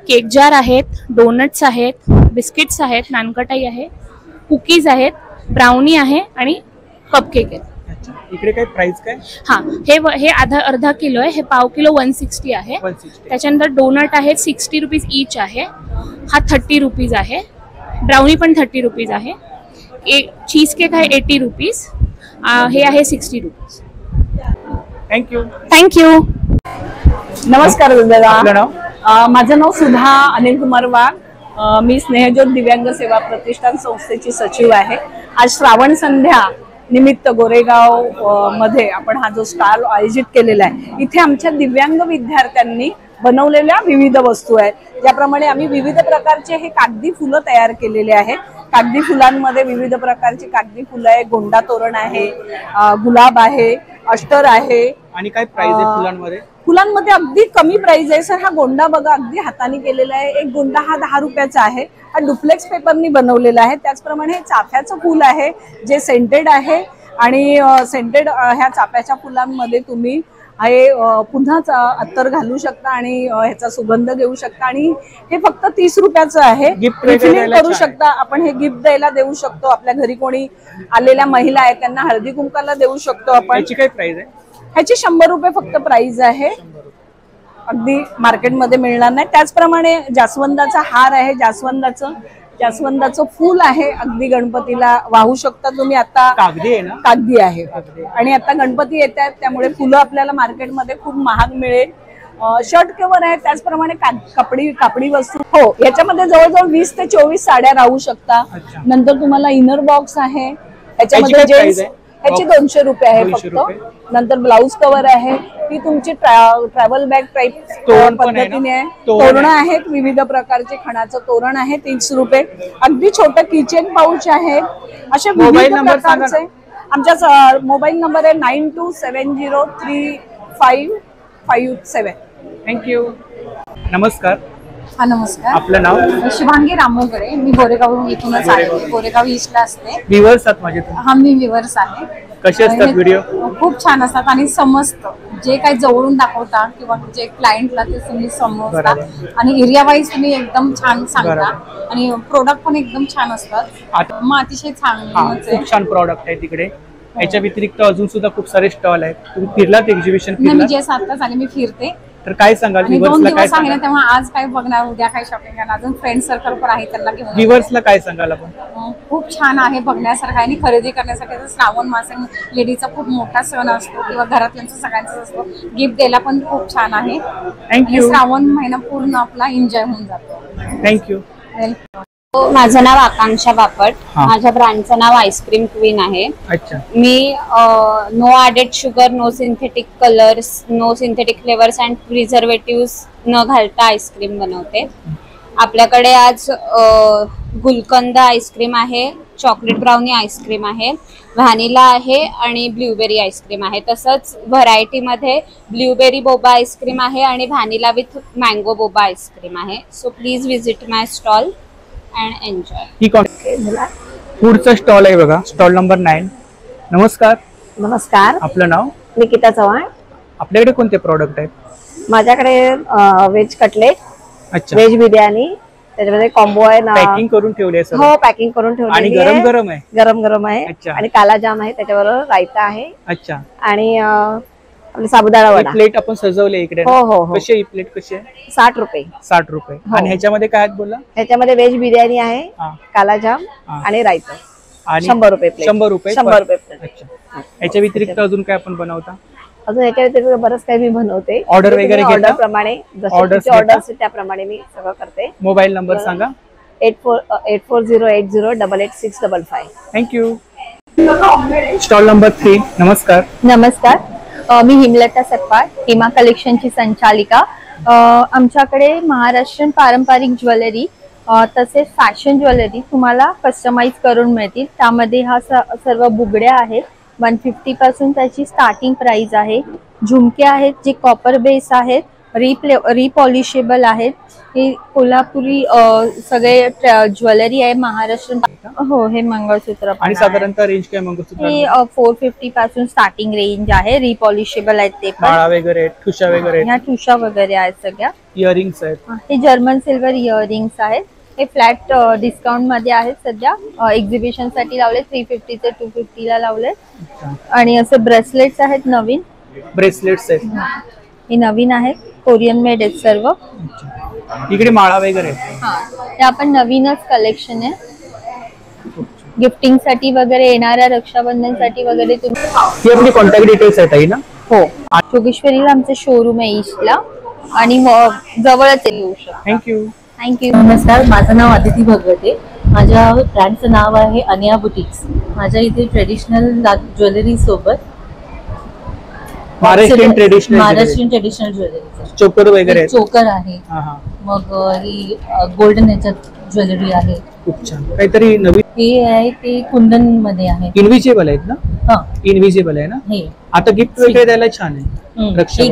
केक जार आहेत, डोनट्स आहेत, बिस्किट्स आहेत, नानकटाई आहे, कुकीज आहेत, ब्राउनी आहे आणि कपकेक आहेत. इकडे काय प्राइस काय? हा, हे अर्धा किलो आहे, हे पाव किलो 160 आहे. त्याच्यानंतर डोनट आहेत 60 रुपीज ईच आहे. हा 30 रुपीज आहे. ब्राउनी पण 30 रुपीज आहे. चीज केक आहे 80 रुपीज. हे आहे 60 रुपीज. थँक्यू. नमस्कार दादा. आपलं नाव? माझं नाव सुधा अनिल कुमार वाघ. मी स्नेहज्योत दिव्यांग सेवा प्रतिष्ठान संस्थेची सचिव आहे. आज श्रावण संध्या निमित्त गोरेगाव मध्ये आपण हा जो स्टॉल आयोजित केलेला आहे, इथे आमच्या दिव्यांग विद्यार्थ्यांनी बनवलेल्या विविध वस्तू आहेत. ज्याप्रमाणे आम्ही विविध प्रकारचे हे कागदी फुलं तयार केलेले आहेत. कागदी फुलांमध्ये विविध प्रकारची कागदी फुलं आहे, गोंडा तोरण आहे, गुलाब आहे, अष्टर आहे. आणि काय प्राइस आहे फुलांमध्ये? फुलांमध्ये अगदी कमी प्राइस आहे सर. हा गोंडा बघा अगदी हाताने केलेला आहे. एक गोंडा हा 10 रुपयाचा आहे. हा डुप्लेक्स पेपरनी बनवलेला आहे. त्याचप्रमाणे हे चाफ्याचं फुल आहे जे सेंटेड आहे आणि सेंटेड ह्या चाफ्याच्या फुलांमध्ये तुम्ही हे पुन्हा अत्तर घालू शकता आणि ह्याचा सुगंध घेऊ शकता. आणि हे फक्त 30 रुपयाचं आहे. रिफिलिंग करू शकता आपण. हे गिफ्ट द्यायला देऊ शकतो. आपल्या घरी कोणी आलेल्या महिला आहेत त्यांना हळदी कुंकाला देऊ शकतो आपण. याची काय प्राइस आहे? ह्याची 100 रुपये फक्त प्राइस आहे. अगदी मार्केटमध्ये मिळणार नाही. त्याचप्रमाणे जास्वंदाचा हार आहे, जास्वंदाचं फूल आहे. अगदी गणपतीला वाहू शकता तुम्ही. आता कागदी आहे ना? कागदी आहे. आणि आता गणपती येत आहेत त्यामुळे फुलं आपल्याला मार्केटमध्ये खूप महाग मिळेल. शर्ट कव्हर आहे. त्याचप्रमाणे कापडी वस्तू. हो, याच्यामध्ये जवळजवळ 20 ते 24 साड्या राहू शकता. नंतर तुम्हाला इनर बॉक्स आहे. याच्यामध्ये जेंट्स ह्याची 200 रुपये आहे फक्त. नंतर ब्लाउज कव्हर आहे. ही तुमची ट्रॅव्हल बॅग टाईप पद्धतीने आहे. तोरणं आहेत, विविध प्रकारचे खणाचं तोरण आहे 30 रुपये. अगदी छोटं किचन पाऊच आहे. असे विविध प्रकारचे. आमचा मोबाईल नंबर आहे 92703557. थँक्यू. नमस्कार. हा, नमस्कार. आपलं नाव? शुभांगी रामोगडे. मी गोरेगाव इथूनच आहे. गोरेगाव ईस्टला असते. व्ह्यूअर्स आहात माझे? हा, मी व्ह्यूअर्स आहे. कसे असतात व्हिडिओ? खूप छान असतात आणि समजतं जे काही जवळून दाखवता किंवा जे क्लायंटला ते तुम्ही समजता आणि एरिया वाईज तुम्ही एकदम छान सांगता आणि प्रोडक्ट पण एकदम छान असतात. मग अतिशय छान. खूप छान प्रोडक्ट आहे तिकडे. याच्या व्यतिरिक्त अजून सुद्धा खूप सारे स्टॉल आहेत. तुम्ही फिरलात एक्झिबिशन? मी जे आत्ताच आले, मी फिरते. तर काय सांगाल? 2 दिवस आहे ना, तेव्हा आज काय बघणार, उद्या काय शॉपिंग करणार. अजून फ्रेंड सर्कल पण आहे त्यांना घेऊन. व्ह्यूअर्सला काय सांगाल आपण? खूप छान आहे, बघण्यासारखं आणि खरेदी करण्यासाठी. श्रावण मास लेडीजचा खूप मोठा सण असतो किंवा घरातल्यांचा सगळ्यांचा असतो. गिफ्ट द्यायला पण खूप छान आहे. थँक्यू. श्रावण महिना पूर्ण आपला एन्जॉय होऊन जातो. थँक्यू. माझं नाव आकांक्षा बापट. माझ्या ब्रँडचं नाव आईस्क्रीम क्वीन आहे. मी no added sugar, no synthetic colours, no synthetic flavours and preservative न घालता आईस्क्रीम बनवते. आपल्याकडे आज गुलकंद आईस्क्रीम आहे, चॉकलेट ब्राउनी आईस्क्रीम आहे, व्हॅनिला आहे आणि ब्ल्यूबेरी आईस्क्रीम आहे. तसंच व्हरायटीमध्ये ब्ल्यूबेरी बोबा आईस्क्रीम आहे आणि vanilla with mango boba ice cream आहे. So please visit my stall and enjoy. पुढचा स्टॉल आहे बघा, स्टॉल नंबर 9. नमस्कार. नमस्कार. आपलं नाव? निकिता चव्हाण. आपल्याकडे कोणते प्रोडक्ट आहेत? माझ्याकडे व्हेज कटलेट, व्हेज बिर्याणी, त्याच्यामध्ये कॉम्बो आहे ना. पॅकिंग करून ठेवले? हो, पॅकिंग करून ठेवले. आणि गरम गरम आहे? गरम गरम आहे. आणि काला जाम आहे, त्याच्याबरोबर रायता आहे. अच्छा. आणि आपली साबुदाणा वडा. प्लेट आपण सजवले इकडे. हो हो. कशी आहे प्लेट? कशी आहे? 60 रुपये. 60 रुपये. आणि ह्याच्यामध्ये काय आहेत बोला? ह्याच्यामध्ये व्हेज बिर्याणी आहे, काला जाम आणि रायता. 100 रुपये प्लेट. 100 रुपये. 100 रुपये प्लेट. अच्छा. याच्या व्यतिरिक्त अजून काय आपण बनवता? अजून याच्या व्यतिरिक्त बरंच काही मी बनवते. ऑर्डर वगैरे ऑर्डर प्रमाणे ऑर्डर त्याप्रमाणे मी सगळं करते. मोबाईल नंबर सांगा. 8480808865. थँक्यू. Stall number 3. नमस्कार. नमस्कार. मी हिमलता सपकाळ, हिमा कलेक्शनची संचालिका. आमच्याकडे महाराष्ट्रीयन पारंपरिक ज्वेलरी तसेच फॅशन ज्वेलरी तुम्हाला कस्टमाइज करून मिळतील. त्यामध्ये हा सर्व बुगड्या आहेत. 150 पासून त्याची स्टार्टिंग प्राइस आहे. झुमके आहेत जे कॉपर बेस आहेत, रिपॉलिशेबल आहेत. हे कोल्हापुरी सगळे ज्वेलरी आहे महाराष्ट्रीयन. हो, हे मंगळसूत्र आणि साधारणतः रेंज काय मंगळसूत्र? हे 450 पासून स्टार्टिंग रेंज आहे. रिपॉलिशेबल आहेत ते पण. माळा वगैरे, ठुशा वगैरे, ह्या ठुशा वगैरे आहेत सगळ्या. इयरिंग्स आहेत. हे जर्मन सिल्वर इयरिंग्स आहेत. हे फ्लॅट डिस्काउंट मध्ये आहेत सध्या. एक्झिबिशन साठी लावले 350 चे 250 ला लावले. आणि असे ब्रेसलेट्स आहेत नवीन. ब्रेसलेट्स आहेत. हे नवीन आहेत, कोरियन मेड आहेत सर्व. इकडे माळा वगैरे. ते आपण नवीनच कलेक्शन आहे. गिफ्टिंग साठी वगैरे येणाऱ्या रक्षाबंधनसाठी वगैरे तुम्ही. ही आपली कॉन्टॅक्ट डिटेल्स आहेत आई ना? हो. जोगेश्वरीला आमचं शोरूम आहे ईस्टला आणि जवळच येऊ शकतो. थँक्यू. थँक्यू. नमस्कार, माझं नाव आदिती भगवते. माझ्या ब्रँडचं नाव आहे अनिया बुटिक्स. माझ्या इथे ट्रेडिशनल ज्वेलरी सोबत महाराष्ट्रीयन ट्रेडिशनल ज्वेलरी, चोकर वगैरे, चोकर आहे. मग ही गोल्डन याच्यात ज्वेलरी आहे. खूप छान. काहीतरी नवीन हे आहे ते कुंदन मध्ये आहे. इनविजिबल आहेत ना? हा, इनविजिबल आहे ना? हे आता गिफ्ट वगैरे द्यायला छान आहे.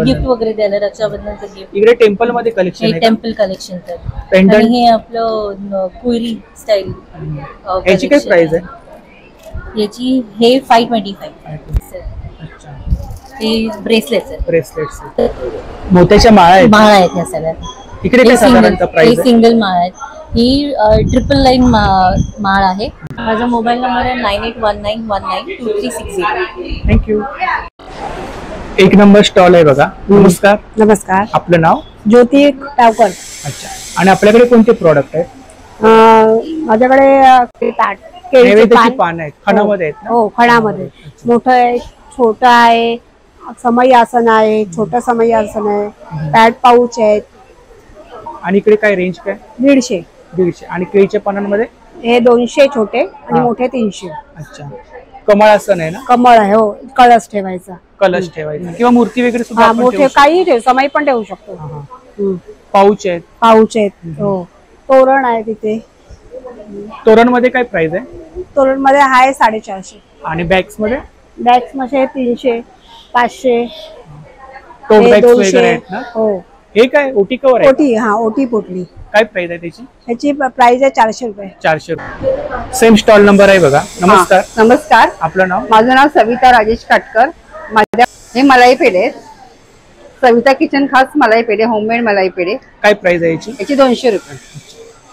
गिफ्ट वगैरे द्यायला रक्षाबंधनचं गिफ्ट. इकडे टेम्पल मध्ये कलेक्शन आहे. Temple collection. तर पेंडंट. आणि हे आपलं कुयरी स्टाईल. याची काय प्राइस आहे? याची हे 525. हे ब्रेसलेट्स आहेत. ब्रेसलेट्स मोत्याच्या माळा आहेत. माळा आहेत ह्या सगळ्या. इकडे काय साधारणतः प्राइस आहे? सिंगल माळ आहेत. ही ट्रिपल लाईन माळ आहे. माझा मोबाईल नंबर आहे 9819192360. थँक्यू. एक नंबर स्टॉल आहे बघा. नमस्कार. नमस्कार. आपलं नाव? ज्योती टावकर. अच्छा. आणि आपल्याकडे कोणते प्रॉडक्ट आहेत? माझ्याकडे केळीची पान आहेत. खणामध्ये आहेत ना? हो, खणामध्ये. मोठं आहे, छोटं आहे, समई आसन आहे, छोटं समई आसन आहे, पॅड पाऊच आहेत. आणि इकडे काय रेंज काय? 150. आणि केळीच्या पानांमध्ये हे 200 छोटे आणि मोठे 300. अच्छा. कमळ आसन आहे ना? कमळ आहे. हो, कळस ठेवायचा. कलश ठेवायचा किंवा मूर्ती वगैरे सुद्धा आपण मोठे काही ठेव, समई पण ठेवू शकतो. पाऊच आहेत. पाऊच आहेत. हो. तोरण आहे तिथे. तोरण मध्ये काय प्राइस आहे? तोरण मध्ये आहे 450. आणि बॅग्स मध्ये? बॅग्स मध्ये 300, 500. टोट बॅग्स वगैरे आहेत ना? हो. हे काय ओटी कवर आहे? ओटी. हा, ओटी पोटली. काय प्राइस आहे त्याची? ह्याची प्राइस आहे 400 रुपये. 400. सेम स्टॉल नंबर आहे बघा. नमस्कार. नमस्कार. आपलं नाव? माझं नाव सविता राजेश काटकर. माझ्या हे मलाई पेढे, सविता किचन खास मलाई पेढे, होममेड मलाई पेढे. काय प्राइस आहे याची? याची 200 रुपये.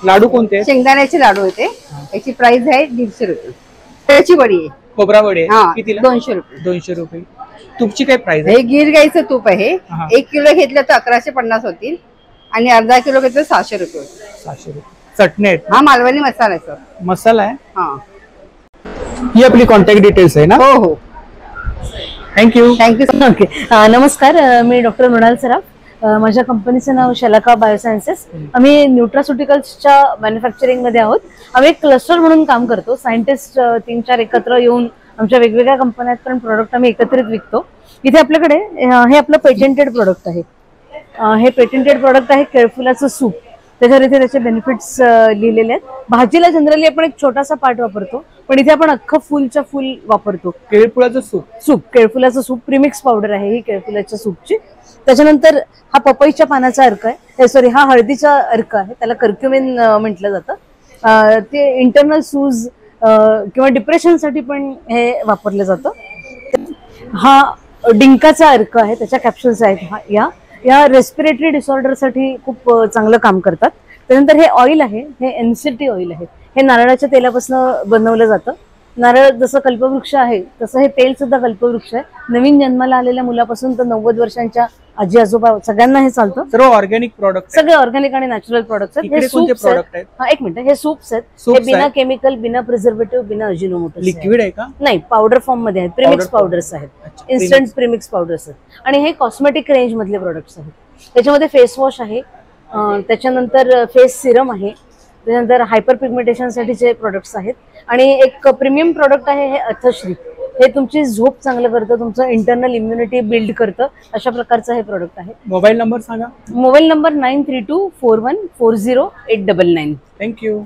लाडू कोणते? शेंगदाण्याचे लाडू होते. याची प्राइस आहे 150 रुपये. त्याची वडी आहे. खोबरा वडी आहे. हा, कितीला? 200 रुपये. 200 रुपये. तुपची काय प्राइस आहे? हे गिर गाईचं तूप आहे. 1 किलो घेतलं तर 1150 होतील आणि अर्धा किलो घेतलं 600 रुपये. 600 रुपये. चटणी आहेत. हा, मालवणी मसाला आहे सर. मसाला आहे. हा. ही आपली कॉन्टॅक्ट डिटेल्स आहे ना? हो हो. थँक्यू. ओके. नमस्कार, मी डॉक्टर मृणाल सराफ. माझ्या कंपनीचं नाव शलाका बायोसायन्सेस. आम्ही न्यूट्रास्युटिकल्सच्या मॅन्युफॅक्चरिंग मध्ये आहोत. आम्ही एक क्लस्टर म्हणून काम करतो. सायंटिस्ट 3-4 एकत्र येऊन आमच्या वेगवेगळ्या कंपन्यात पण प्रोडक्ट आम्ही एकत्रित विकतो. इथे आपल्याकडे हे आपलं पेटेंटेड प्रोडक्ट आहे. हे पेटेंटेड प्रोडक्ट आहे केळफुलाचं सूप. त्याच्यावर इथे त्याचे बेनिफिट्स लिहिलेले आहेत. भाजीला जनरली आपण एक छोटासा पार्ट वापरतो, पण इथे आपण अख्खं फुलच्या फुल वापरतो. केळफुलाचं सूप. केळफुलाचं सूप प्रीमिक्स पावडर आहे ही केळफुलाच्या सूपची. त्याच्यानंतर हा पपईच्या पानाचा अर्क आहे. सॉरी, हा हळदीचा अर्क आहे. त्याला कर्क्युमिन म्हटलं जातं. ते इंटरनल सूज किंवा डिप्रेशनसाठी पण हे वापरलं जातं. हा डिंकाचा अर्क आहे. त्याच्या कॅप्सूल्स आहेत. या रेस्पिरेटरी डिसऑर्डरसाठी खूप चांगलं काम करतात. त्यानंतर हे ऑइल आहे. हे एनसीटी ऑइल आहे. हे नारळाच्या तेलापासून बनवलं जातं. नारळ जसं कल्पवृक्ष आहे तसं हे तेल सुद्धा कल्पवृक्ष आहे. नवीन जन्माला आलेल्या मुलापासून तर 90 वर्षांच्या आजी आजोबा सगळ्यांना हे चालतं. सर्व ऑर्गॅनिक प्रोडक्ट, सगळे ऑर्गॅनिक आणि नॅचरल प्रोडक्ट्स आहेत. हे सूप्स आहेत. हा, एक मिनिट. हे सूप्स आहेत. हे बिना केमिकल, बिना प्रिझर्वेटिव्ह, बिना अजिनोमोटो. लिक्विड आहे का? नाही, पावडर फॉर्म मध्ये आहेत. प्रीमिक्स पावडर्स आहेत. इन्स्टंट प्रीमिक्स पावडर्स आहेत. आणि हे कॉस्मेटिक रेंज मधले प्रोडक्ट्स आहेत. त्याच्यामध्ये फेस वॉश आहे. त्याच्यानंतर फेस सिरम आहे. त्याच्यानंतर हायपर पिगमेंटेशन साठीचे प्रोडक्ट्स आहेत. आणि एक प्रीमियम प्रोडक्ट आहे हे अथश्री. हे तुमची झोप चांगलं करतं, तुमचं इंटरनल इम्युनिटी बिल्ड करतं. अशा प्रकारचं हे प्रोडक्ट आहे. मोबाईल नंबर सांगा. Mobile number 9324140899. थँक्यू.